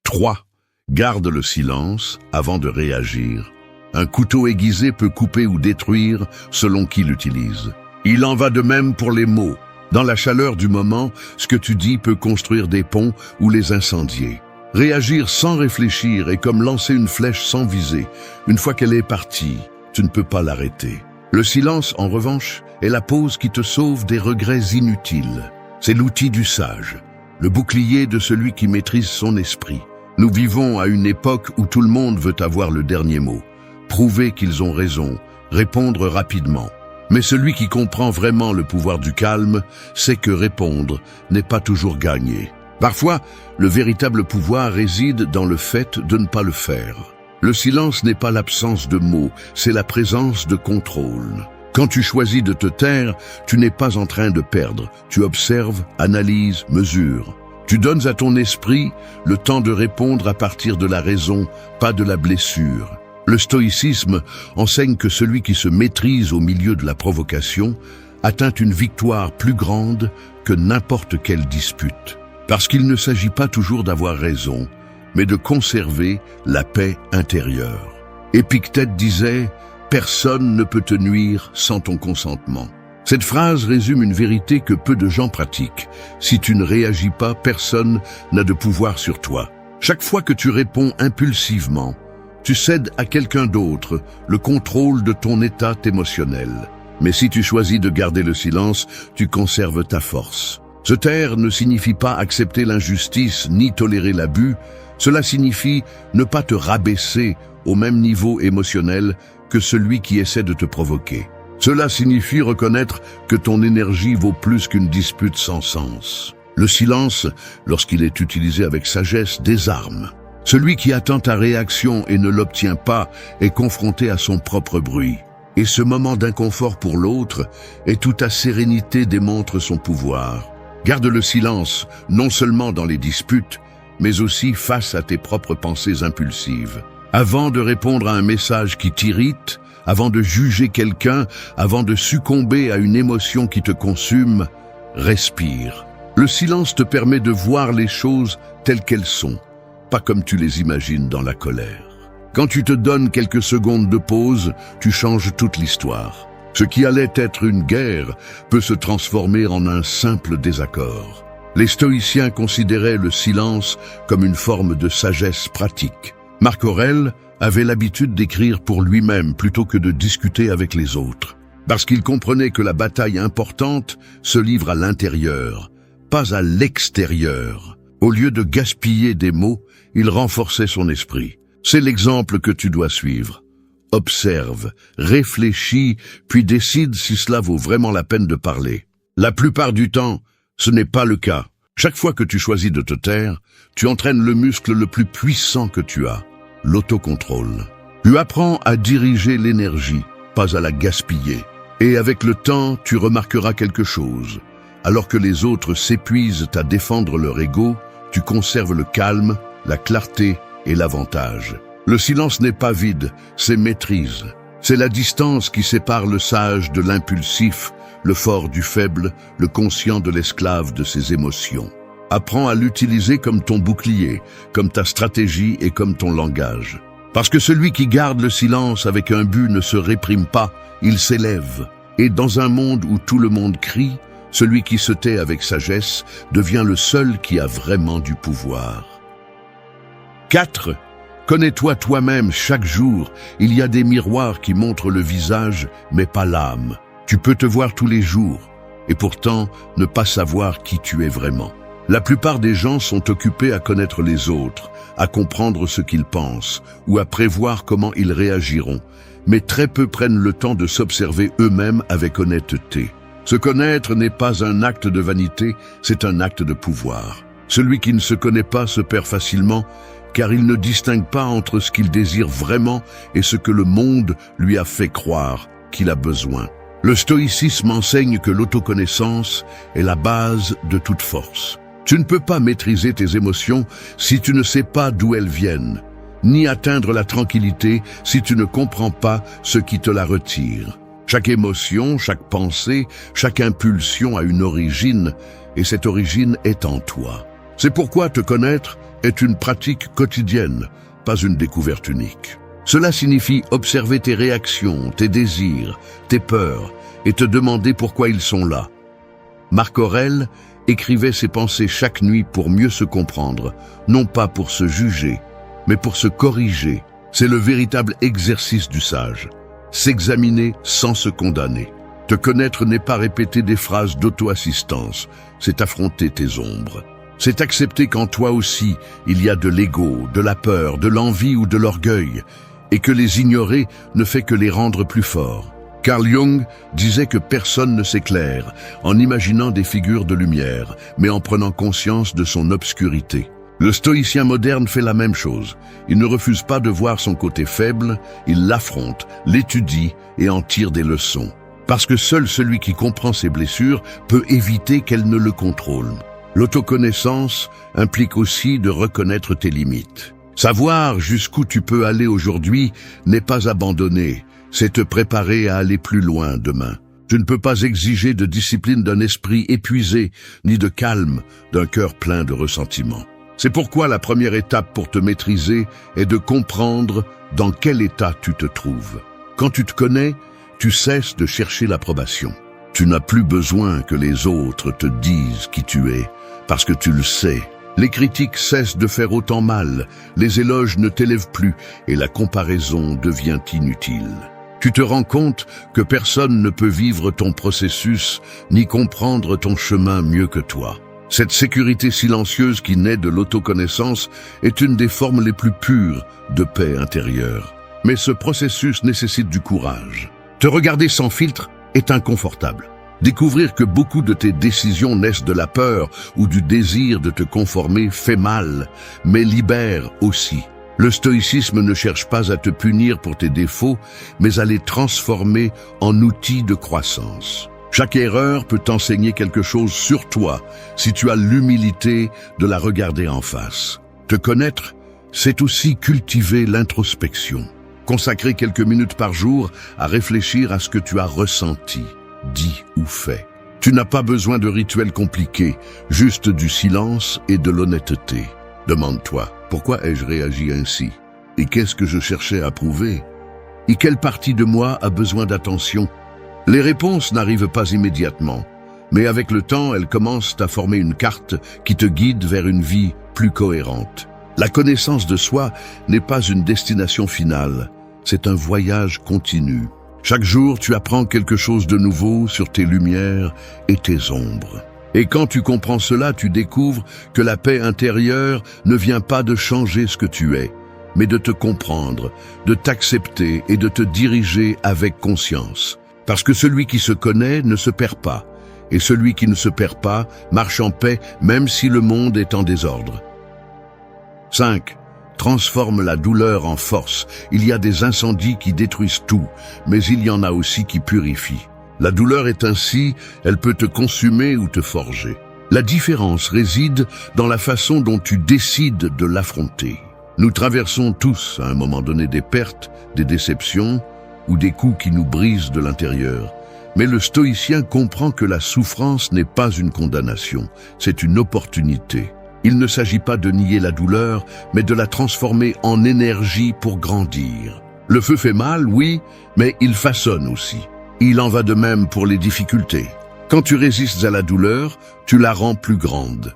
3. Garde le silence avant de réagir. Un couteau aiguisé peut couper ou détruire selon qui l'utilise. Il en va de même pour les mots. Dans la chaleur du moment, ce que tu dis peut construire des ponts ou les incendier. Réagir sans réfléchir est comme lancer une flèche sans viser. Une fois qu'elle est partie, tu ne peux pas l'arrêter. Le silence, en revanche, est la pause qui te sauve des regrets inutiles. C'est l'outil du sage, le bouclier de celui qui maîtrise son esprit. Nous vivons à une époque où tout le monde veut avoir le dernier mot. Prouver qu'ils ont raison, répondre rapidement. Mais celui qui comprend vraiment le pouvoir du calme sait que répondre n'est pas toujours gagné. Parfois, le véritable pouvoir réside dans le fait de ne pas le faire. Le silence n'est pas l'absence de mots, c'est la présence de contrôle. Quand tu choisis de te taire, tu n'es pas en train de perdre. Tu observes, analyses, mesures. Tu donnes à ton esprit le temps de répondre à partir de la raison, pas de la blessure. Le stoïcisme enseigne que celui qui se maîtrise au milieu de la provocation atteint une victoire plus grande que n'importe quelle dispute. Parce qu'il ne s'agit pas toujours d'avoir raison, mais de conserver la paix intérieure. Épictète disait « Personne ne peut te nuire sans ton consentement ». Cette phrase résume une vérité que peu de gens pratiquent. Si tu ne réagis pas, personne n'a de pouvoir sur toi. Chaque fois que tu réponds impulsivement, tu cèdes à quelqu'un d'autre le contrôle de ton état émotionnel. Mais si tu choisis de garder le silence, tu conserves ta force. Se taire ne signifie pas accepter l'injustice ni tolérer l'abus. Cela signifie ne pas te rabaisser au même niveau émotionnel que celui qui essaie de te provoquer. Cela signifie reconnaître que ton énergie vaut plus qu'une dispute sans sens. Le silence, lorsqu'il est utilisé avec sagesse, désarme. Celui qui attend ta réaction et ne l'obtient pas est confronté à son propre bruit. Et ce moment d'inconfort pour l'autre et toute ta sérénité démontre son pouvoir. Garde le silence, non seulement dans les disputes, mais aussi face à tes propres pensées impulsives. Avant de répondre à un message qui t'irrite, avant de juger quelqu'un, avant de succomber à une émotion qui te consume, respire. Le silence te permet de voir les choses telles qu'elles sont, pas comme tu les imagines dans la colère. Quand tu te donnes quelques secondes de pause, tu changes toute l'histoire. Ce qui allait être une guerre peut se transformer en un simple désaccord. Les stoïciens considéraient le silence comme une forme de sagesse pratique. Marc Aurèle avait l'habitude d'écrire pour lui-même plutôt que de discuter avec les autres, parce qu'il comprenait que la bataille importante se livre à l'intérieur, pas à l'extérieur. Au lieu de gaspiller des mots, il renforçait son esprit. C'est l'exemple que tu dois suivre. Observe, réfléchis, puis décide si cela vaut vraiment la peine de parler. La plupart du temps, ce n'est pas le cas. Chaque fois que tu choisis de te taire, tu entraînes le muscle le plus puissant que tu as, l'autocontrôle. Tu apprends à diriger l'énergie, pas à la gaspiller. Et avec le temps, tu remarqueras quelque chose. Alors que les autres s'épuisent à défendre leur ego, tu conserves le calme, la clarté et l'avantage. Le silence n'est pas vide, c'est maîtrise. C'est la distance qui sépare le sage de l'impulsif, le fort du faible, le conscient de l'esclave de ses émotions. Apprends à l'utiliser comme ton bouclier, comme ta stratégie et comme ton langage. Parce que celui qui garde le silence avec un but ne se réprime pas, il s'élève. Et dans un monde où tout le monde crie, celui qui se tait avec sagesse devient le seul qui a vraiment du pouvoir. 4. Connais-toi toi-même chaque jour. Il y a des miroirs qui montrent le visage, mais pas l'âme. Tu peux te voir tous les jours, et pourtant ne pas savoir qui tu es vraiment. La plupart des gens sont occupés à connaître les autres, à comprendre ce qu'ils pensent, ou à prévoir comment ils réagiront, mais très peu prennent le temps de s'observer eux-mêmes avec honnêteté. Se connaître n'est pas un acte de vanité, c'est un acte de pouvoir. Celui qui ne se connaît pas se perd facilement, car il ne distingue pas entre ce qu'il désire vraiment et ce que le monde lui a fait croire qu'il a besoin. Le stoïcisme enseigne que l'autoconnaissance est la base de toute force. Tu ne peux pas maîtriser tes émotions si tu ne sais pas d'où elles viennent, ni atteindre la tranquillité si tu ne comprends pas ce qui te la retire. Chaque émotion, chaque pensée, chaque impulsion a une origine, et cette origine est en toi. C'est pourquoi te connaître est une pratique quotidienne, pas une découverte unique. Cela signifie observer tes réactions, tes désirs, tes peurs, et te demander pourquoi ils sont là. Marc Aurèle écrivait ses pensées chaque nuit pour mieux se comprendre, non pas pour se juger, mais pour se corriger. C'est le véritable exercice du sage. S'examiner sans se condamner. Te connaître n'est pas répéter des phrases d'auto-assistance, c'est affronter tes ombres. C'est accepter qu'en toi aussi, il y a de l'ego, de la peur, de l'envie ou de l'orgueil, et que les ignorer ne fait que les rendre plus forts. Carl Jung disait que personne ne s'éclaire en imaginant des figures de lumière, mais en prenant conscience de son obscurité. Le stoïcien moderne fait la même chose. Il ne refuse pas de voir son côté faible, il l'affronte, l'étudie et en tire des leçons. Parce que seul celui qui comprend ses blessures peut éviter qu'elles ne le contrôlent. L'autoconnaissance implique aussi de reconnaître tes limites. Savoir jusqu'où tu peux aller aujourd'hui n'est pas abandonner, c'est te préparer à aller plus loin demain. Tu ne peux pas exiger de discipline d'un esprit épuisé, ni de calme d'un cœur plein de ressentiment. C'est pourquoi la première étape pour te maîtriser est de comprendre dans quel état tu te trouves. Quand tu te connais, tu cesses de chercher l'approbation. Tu n'as plus besoin que les autres te disent qui tu es, parce que tu le sais. Les critiques cessent de faire autant mal, les éloges ne t'élèvent plus et la comparaison devient inutile. Tu te rends compte que personne ne peut vivre ton processus ni comprendre ton chemin mieux que toi. Cette sécurité silencieuse qui naît de l'autoconnaissance est une des formes les plus pures de paix intérieure. Mais ce processus nécessite du courage. Te regarder sans filtre est inconfortable. Découvrir que beaucoup de tes décisions naissent de la peur ou du désir de te conformer fait mal, mais libère aussi. Le stoïcisme ne cherche pas à te punir pour tes défauts, mais à les transformer en outils de croissance. Chaque erreur peut t'enseigner quelque chose sur toi si tu as l'humilité de la regarder en face. Te connaître, c'est aussi cultiver l'introspection. Consacrer quelques minutes par jour à réfléchir à ce que tu as ressenti, dit ou fait. Tu n'as pas besoin de rituels compliqués, juste du silence et de l'honnêteté. Demande-toi, pourquoi ai-je réagi ainsi? Et qu'est-ce que je cherchais à prouver? Et quelle partie de moi a besoin d'attention? Les réponses n'arrivent pas immédiatement, mais avec le temps, elles commencent à former une carte qui te guide vers une vie plus cohérente. La connaissance de soi n'est pas une destination finale, c'est un voyage continu. Chaque jour, tu apprends quelque chose de nouveau sur tes lumières et tes ombres. Et quand tu comprends cela, tu découvres que la paix intérieure ne vient pas de changer ce que tu es, mais de te comprendre, de t'accepter et de te diriger avec conscience. Parce que celui qui se connaît ne se perd pas, et celui qui ne se perd pas marche en paix même si le monde est en désordre. 5. Transforme la douleur en force. Il y a des incendies qui détruisent tout, mais il y en a aussi qui purifient. La douleur est ainsi, elle peut te consumer ou te forger. La différence réside dans la façon dont tu décides de l'affronter. Nous traversons tous, à un moment donné, des pertes, des déceptions ou des coups qui nous brisent de l'intérieur. Mais le stoïcien comprend que la souffrance n'est pas une condamnation, c'est une opportunité. Il ne s'agit pas de nier la douleur, mais de la transformer en énergie pour grandir. Le feu fait mal, oui, mais il façonne aussi. Il en va de même pour les difficultés. Quand tu résistes à la douleur, tu la rends plus grande.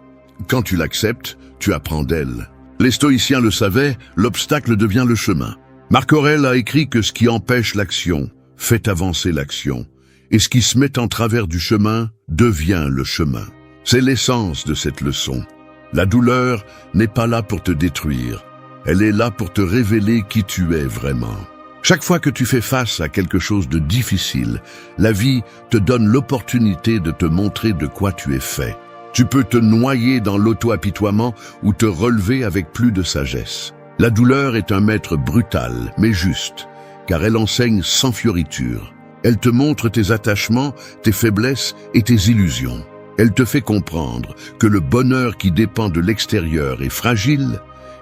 Quand tu l'acceptes, tu apprends d'elle. Les stoïciens le savaient, l'obstacle devient le chemin. Marc Aurèle a écrit que ce qui empêche l'action fait avancer l'action, et ce qui se met en travers du chemin devient le chemin. C'est l'essence de cette leçon. La douleur n'est pas là pour te détruire, elle est là pour te révéler qui tu es vraiment. Chaque fois que tu fais face à quelque chose de difficile, la vie te donne l'opportunité de te montrer de quoi tu es fait. Tu peux te noyer dans l'auto-apitoiement ou te relever avec plus de sagesse. La douleur est un maître brutal, mais juste, car elle enseigne sans fioriture. Elle te montre tes attachements, tes faiblesses et tes illusions. Elle te fait comprendre que le bonheur qui dépend de l'extérieur est fragile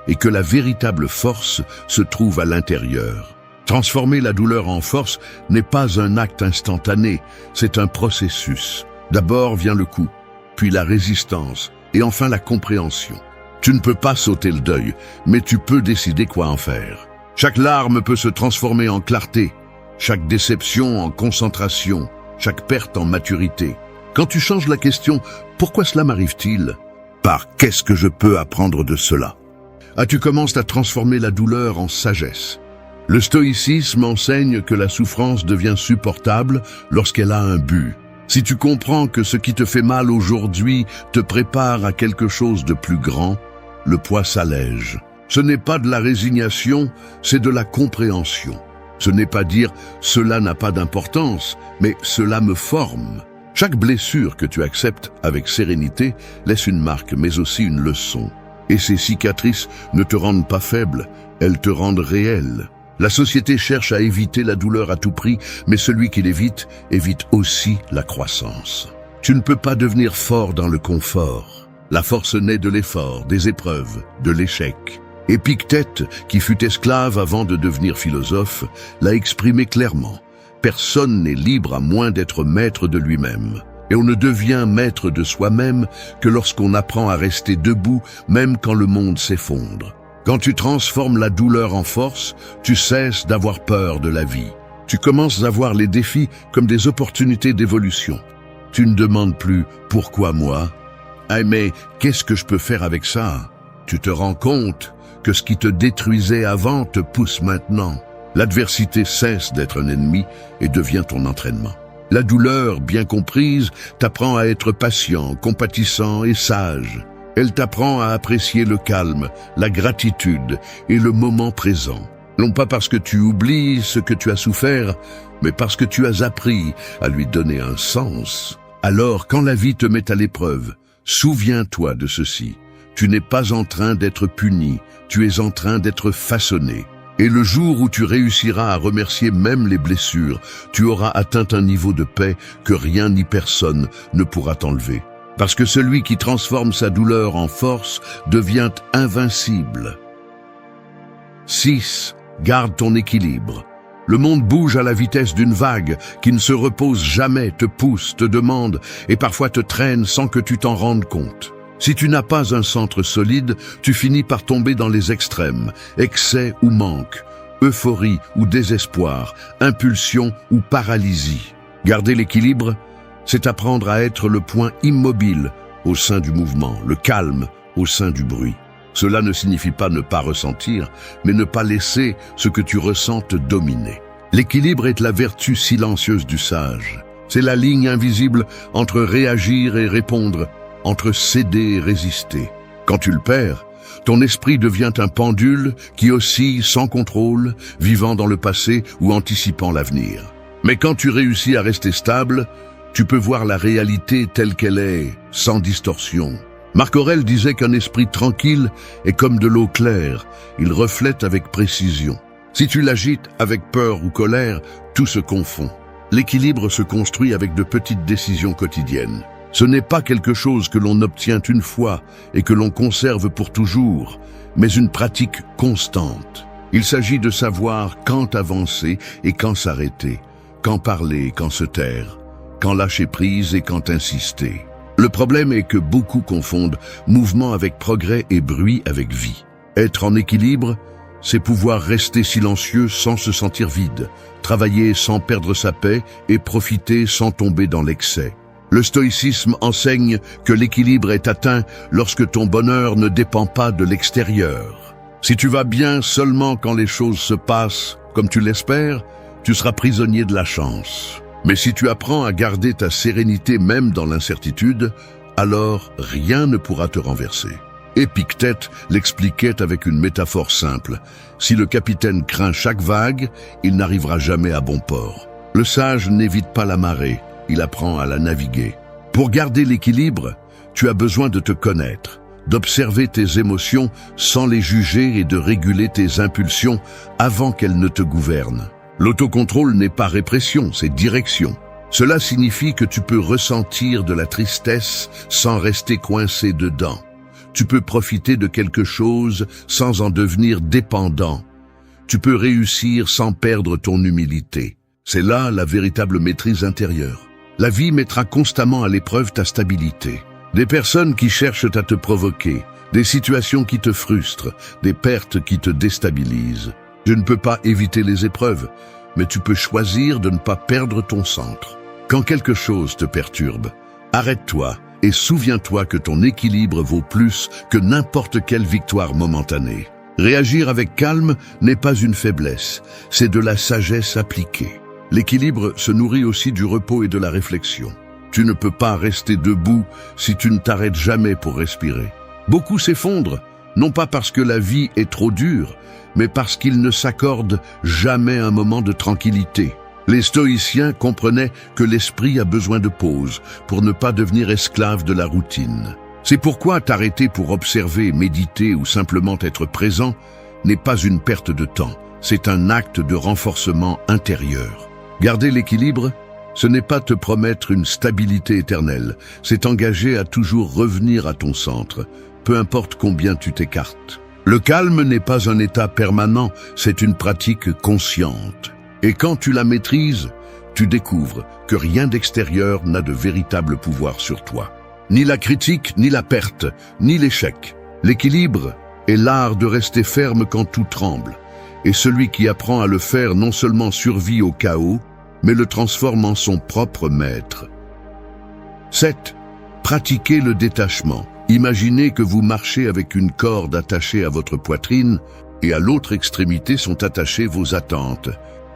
et que la véritable force se trouve à l'intérieur. Transformer la douleur en force n'est pas un acte instantané, c'est un processus. D'abord vient le coup, puis la résistance et enfin la compréhension. Tu ne peux pas sauter le deuil, mais tu peux décider quoi en faire. Chaque larme peut se transformer en clarté, chaque déception en concentration, chaque perte en maturité. Quand tu changes la question « Pourquoi cela m'arrive-t-il » par « Qu'est-ce que je peux apprendre de cela ?» tu commences à transformer la douleur en sagesse. Le stoïcisme enseigne que la souffrance devient supportable lorsqu'elle a un but. Si tu comprends que ce qui te fait mal aujourd'hui te prépare à quelque chose de plus grand, le poids s'allège. Ce n'est pas de la résignation, c'est de la compréhension. Ce n'est pas dire « cela n'a pas d'importance », mais « cela me forme ». Chaque blessure que tu acceptes avec sérénité laisse une marque, mais aussi une leçon. Et ces cicatrices ne te rendent pas faible, elles te rendent réel. La société cherche à éviter la douleur à tout prix, mais celui qui l'évite évite aussi la croissance. Tu ne peux pas devenir fort dans le confort. La force naît de l'effort, des épreuves, de l'échec. Épictète, qui fut esclave avant de devenir philosophe, l'a exprimé clairement. Personne n'est libre à moins d'être maître de lui-même. Et on ne devient maître de soi-même que lorsqu'on apprend à rester debout, même quand le monde s'effondre. Quand tu transformes la douleur en force, tu cesses d'avoir peur de la vie. Tu commences à voir les défis comme des opportunités d'évolution. Tu ne demandes plus « Pourquoi moi ?» mais qu'est-ce que je peux faire avec ça? Tu te rends compte que ce qui te détruisait avant te pousse maintenant. L'adversité cesse d'être un ennemi et devient ton entraînement. La douleur, bien comprise, t'apprend à être patient, compatissant et sage. Elle t'apprend à apprécier le calme, la gratitude et le moment présent. Non pas parce que tu oublies ce que tu as souffert, mais parce que tu as appris à lui donner un sens. Alors, quand la vie te met à l'épreuve, souviens-toi de ceci. Tu n'es pas en train d'être puni, tu es en train d'être façonné. Et le jour où tu réussiras à remercier même les blessures, tu auras atteint un niveau de paix que rien ni personne ne pourra t'enlever. Parce que celui qui transforme sa douleur en force devient invincible. 6. Garde ton équilibre. Le monde bouge à la vitesse d'une vague qui ne se repose jamais, te pousse, te demande et parfois te traîne sans que tu t'en rendes compte. Si tu n'as pas un centre solide, tu finis par tomber dans les extrêmes, excès ou manque, euphorie ou désespoir, impulsion ou paralysie. Garder l'équilibre, c'est apprendre à être le point immobile au sein du mouvement, le calme au sein du bruit. Cela ne signifie pas ne pas ressentir, mais ne pas laisser ce que tu ressens te dominer. L'équilibre est la vertu silencieuse du sage. C'est la ligne invisible entre réagir et répondre, entre céder et résister. Quand tu le perds, ton esprit devient un pendule qui oscille sans contrôle, vivant dans le passé ou anticipant l'avenir. Mais quand tu réussis à rester stable, tu peux voir la réalité telle qu'elle est, sans distorsion. Marc Aurèle disait qu'un esprit tranquille est comme de l'eau claire, il reflète avec précision. Si tu l'agites avec peur ou colère, tout se confond. L'équilibre se construit avec de petites décisions quotidiennes. Ce n'est pas quelque chose que l'on obtient une fois et que l'on conserve pour toujours, mais une pratique constante. Il s'agit de savoir quand avancer et quand s'arrêter, quand parler et quand se taire, quand lâcher prise et quand insister. Le problème est que beaucoup confondent mouvement avec progrès et bruit avec vie. Être en équilibre, c'est pouvoir rester silencieux sans se sentir vide, travailler sans perdre sa paix et profiter sans tomber dans l'excès. Le stoïcisme enseigne que l'équilibre est atteint lorsque ton bonheur ne dépend pas de l'extérieur. Si tu vas bien seulement quand les choses se passent comme tu l'espères, tu seras prisonnier de la chance. Mais si tu apprends à garder ta sérénité même dans l'incertitude, alors rien ne pourra te renverser. Épictète l'expliquait avec une métaphore simple. Si le capitaine craint chaque vague, il n'arrivera jamais à bon port. Le sage n'évite pas la marée, il apprend à la naviguer. Pour garder l'équilibre, tu as besoin de te connaître, d'observer tes émotions sans les juger et de réguler tes impulsions avant qu'elles ne te gouvernent. L'autocontrôle n'est pas répression, c'est direction. Cela signifie que tu peux ressentir de la tristesse sans rester coincé dedans. Tu peux profiter de quelque chose sans en devenir dépendant. Tu peux réussir sans perdre ton humilité. C'est là la véritable maîtrise intérieure. La vie mettra constamment à l'épreuve ta stabilité. Des personnes qui cherchent à te provoquer, des situations qui te frustrent, des pertes qui te déstabilisent. Je ne peux pas éviter les épreuves, mais tu peux choisir de ne pas perdre ton centre. Quand quelque chose te perturbe, arrête-toi et souviens-toi que ton équilibre vaut plus que n'importe quelle victoire momentanée. Réagir avec calme n'est pas une faiblesse, c'est de la sagesse appliquée. L'équilibre se nourrit aussi du repos et de la réflexion. Tu ne peux pas rester debout si tu ne t'arrêtes jamais pour respirer. Beaucoup s'effondrent, non pas parce que la vie est trop dure, mais parce qu'ils ne s'accordent jamais un moment de tranquillité. Les stoïciens comprenaient que l'esprit a besoin de pause pour ne pas devenir esclave de la routine. C'est pourquoi t'arrêter pour observer, méditer ou simplement être présent n'est pas une perte de temps, c'est un acte de renforcement intérieur. Garder l'équilibre, ce n'est pas te promettre une stabilité éternelle, c'est t'engager à toujours revenir à ton centre, peu importe combien tu t'écartes. Le calme n'est pas un état permanent, c'est une pratique consciente. Et quand tu la maîtrises, tu découvres que rien d'extérieur n'a de véritable pouvoir sur toi. Ni la critique, ni la perte, ni l'échec. L'équilibre est l'art de rester ferme quand tout tremble. Et celui qui apprend à le faire non seulement survit au chaos, mais le transforme en son propre maître. 7. Pratiquez le détachement. Imaginez que vous marchez avec une corde attachée à votre poitrine et à l'autre extrémité sont attachées vos attentes,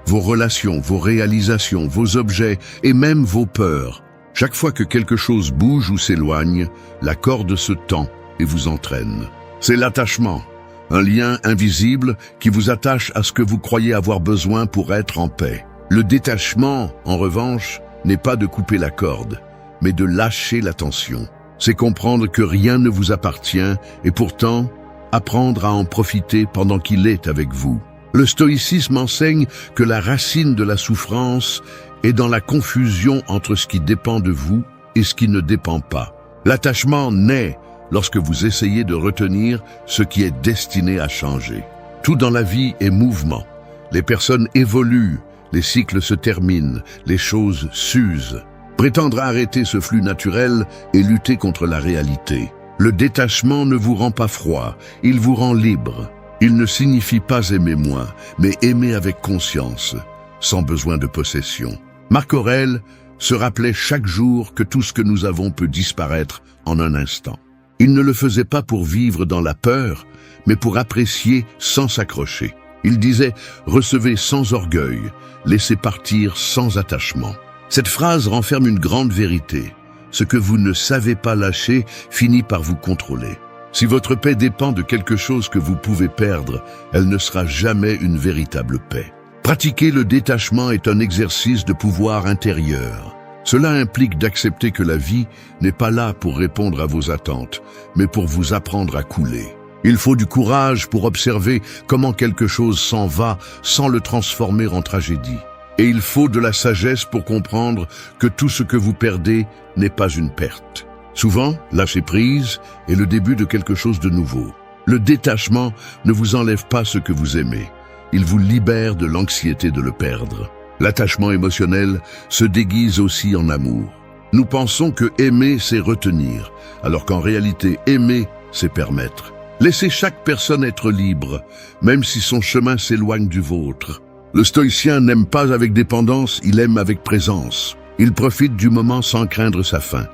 vos relations, vos réalisations, vos objets et même vos peurs. Chaque fois que quelque chose bouge ou s'éloigne, la corde se tend et vous entraîne. C'est l'attachement, un lien invisible qui vous attache à ce que vous croyez avoir besoin pour être en paix. Le détachement, en revanche, n'est pas de couper la corde, mais de lâcher la tension. C'est comprendre que rien ne vous appartient et pourtant apprendre à en profiter pendant qu'il est avec vous. Le stoïcisme enseigne que la racine de la souffrance est dans la confusion entre ce qui dépend de vous et ce qui ne dépend pas. L'attachement naît lorsque vous essayez de retenir ce qui est destiné à changer. Tout dans la vie est mouvement. Les personnes évoluent, les cycles se terminent, les choses s'usent. Prétendre arrêter ce flux naturel et lutter contre la réalité. Le détachement ne vous rend pas froid, il vous rend libre. Il ne signifie pas aimer moins, mais aimer avec conscience, sans besoin de possession. Marc Aurèle se rappelait chaque jour que tout ce que nous avons peut disparaître en un instant. Il ne le faisait pas pour vivre dans la peur, mais pour apprécier sans s'accrocher. Il disait « Recevez sans orgueil, laissez partir sans attachement ». Cette phrase renferme une grande vérité. Ce que vous ne savez pas lâcher finit par vous contrôler. Si votre paix dépend de quelque chose que vous pouvez perdre, elle ne sera jamais une véritable paix. Pratiquer le détachement est un exercice de pouvoir intérieur. Cela implique d'accepter que la vie n'est pas là pour répondre à vos attentes, mais pour vous apprendre à couler. Il faut du courage pour observer comment quelque chose s'en va sans le transformer en tragédie. Et il faut de la sagesse pour comprendre que tout ce que vous perdez n'est pas une perte. Souvent, lâcher prise est le début de quelque chose de nouveau. Le détachement ne vous enlève pas ce que vous aimez, il vous libère de l'anxiété de le perdre. L'attachement émotionnel se déguise aussi en amour. Nous pensons que aimer, c'est retenir, alors qu'en réalité, aimer, c'est permettre. Laissez chaque personne être libre, même si son chemin s'éloigne du vôtre. Le stoïcien n'aime pas avec dépendance, il aime avec présence. Il profite du moment sans craindre sa fin,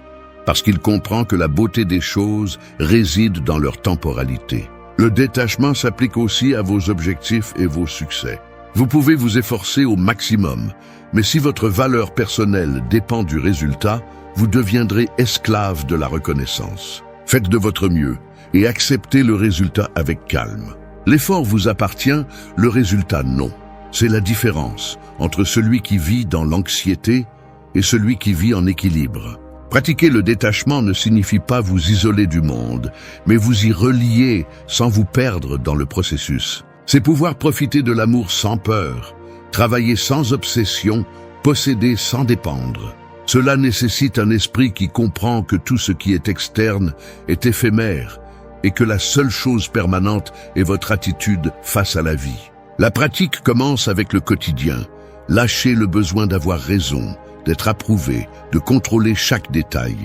parce qu'il comprend que la beauté des choses réside dans leur temporalité. Le détachement s'applique aussi à vos objectifs et vos succès. Vous pouvez vous efforcer au maximum, mais si votre valeur personnelle dépend du résultat, vous deviendrez esclave de la reconnaissance. Faites de votre mieux et acceptez le résultat avec calme. L'effort vous appartient, le résultat non. C'est la différence entre celui qui vit dans l'anxiété et celui qui vit en équilibre. Pratiquer le détachement ne signifie pas vous isoler du monde, mais vous y relier sans vous perdre dans le processus. C'est pouvoir profiter de l'amour sans peur, travailler sans obsession, posséder sans dépendre. Cela nécessite un esprit qui comprend que tout ce qui est externe est éphémère et que la seule chose permanente est votre attitude face à la vie. La pratique commence avec le quotidien. Lâchez le besoin d'avoir raison, d'être approuvé, de contrôler chaque détail.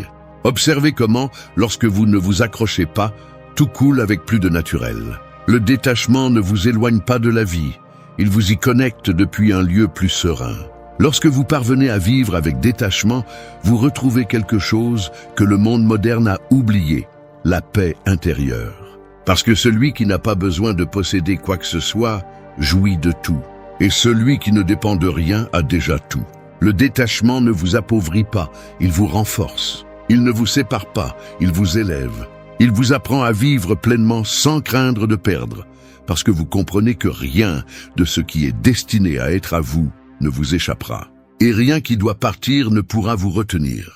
Observez comment, lorsque vous ne vous accrochez pas, tout coule avec plus de naturel. Le détachement ne vous éloigne pas de la vie, il vous y connecte depuis un lieu plus serein. Lorsque vous parvenez à vivre avec détachement, vous retrouvez quelque chose que le monde moderne a oublié, la paix intérieure. Parce que celui qui n'a pas besoin de posséder quoi que ce soit, jouit de tout. Et celui qui ne dépend de rien a déjà tout. Le détachement ne vous appauvrit pas, il vous renforce. Il ne vous sépare pas, il vous élève. Il vous apprend à vivre pleinement sans craindre de perdre, parce que vous comprenez que rien de ce qui est destiné à être à vous ne vous échappera. Et rien qui doit partir ne pourra vous retenir.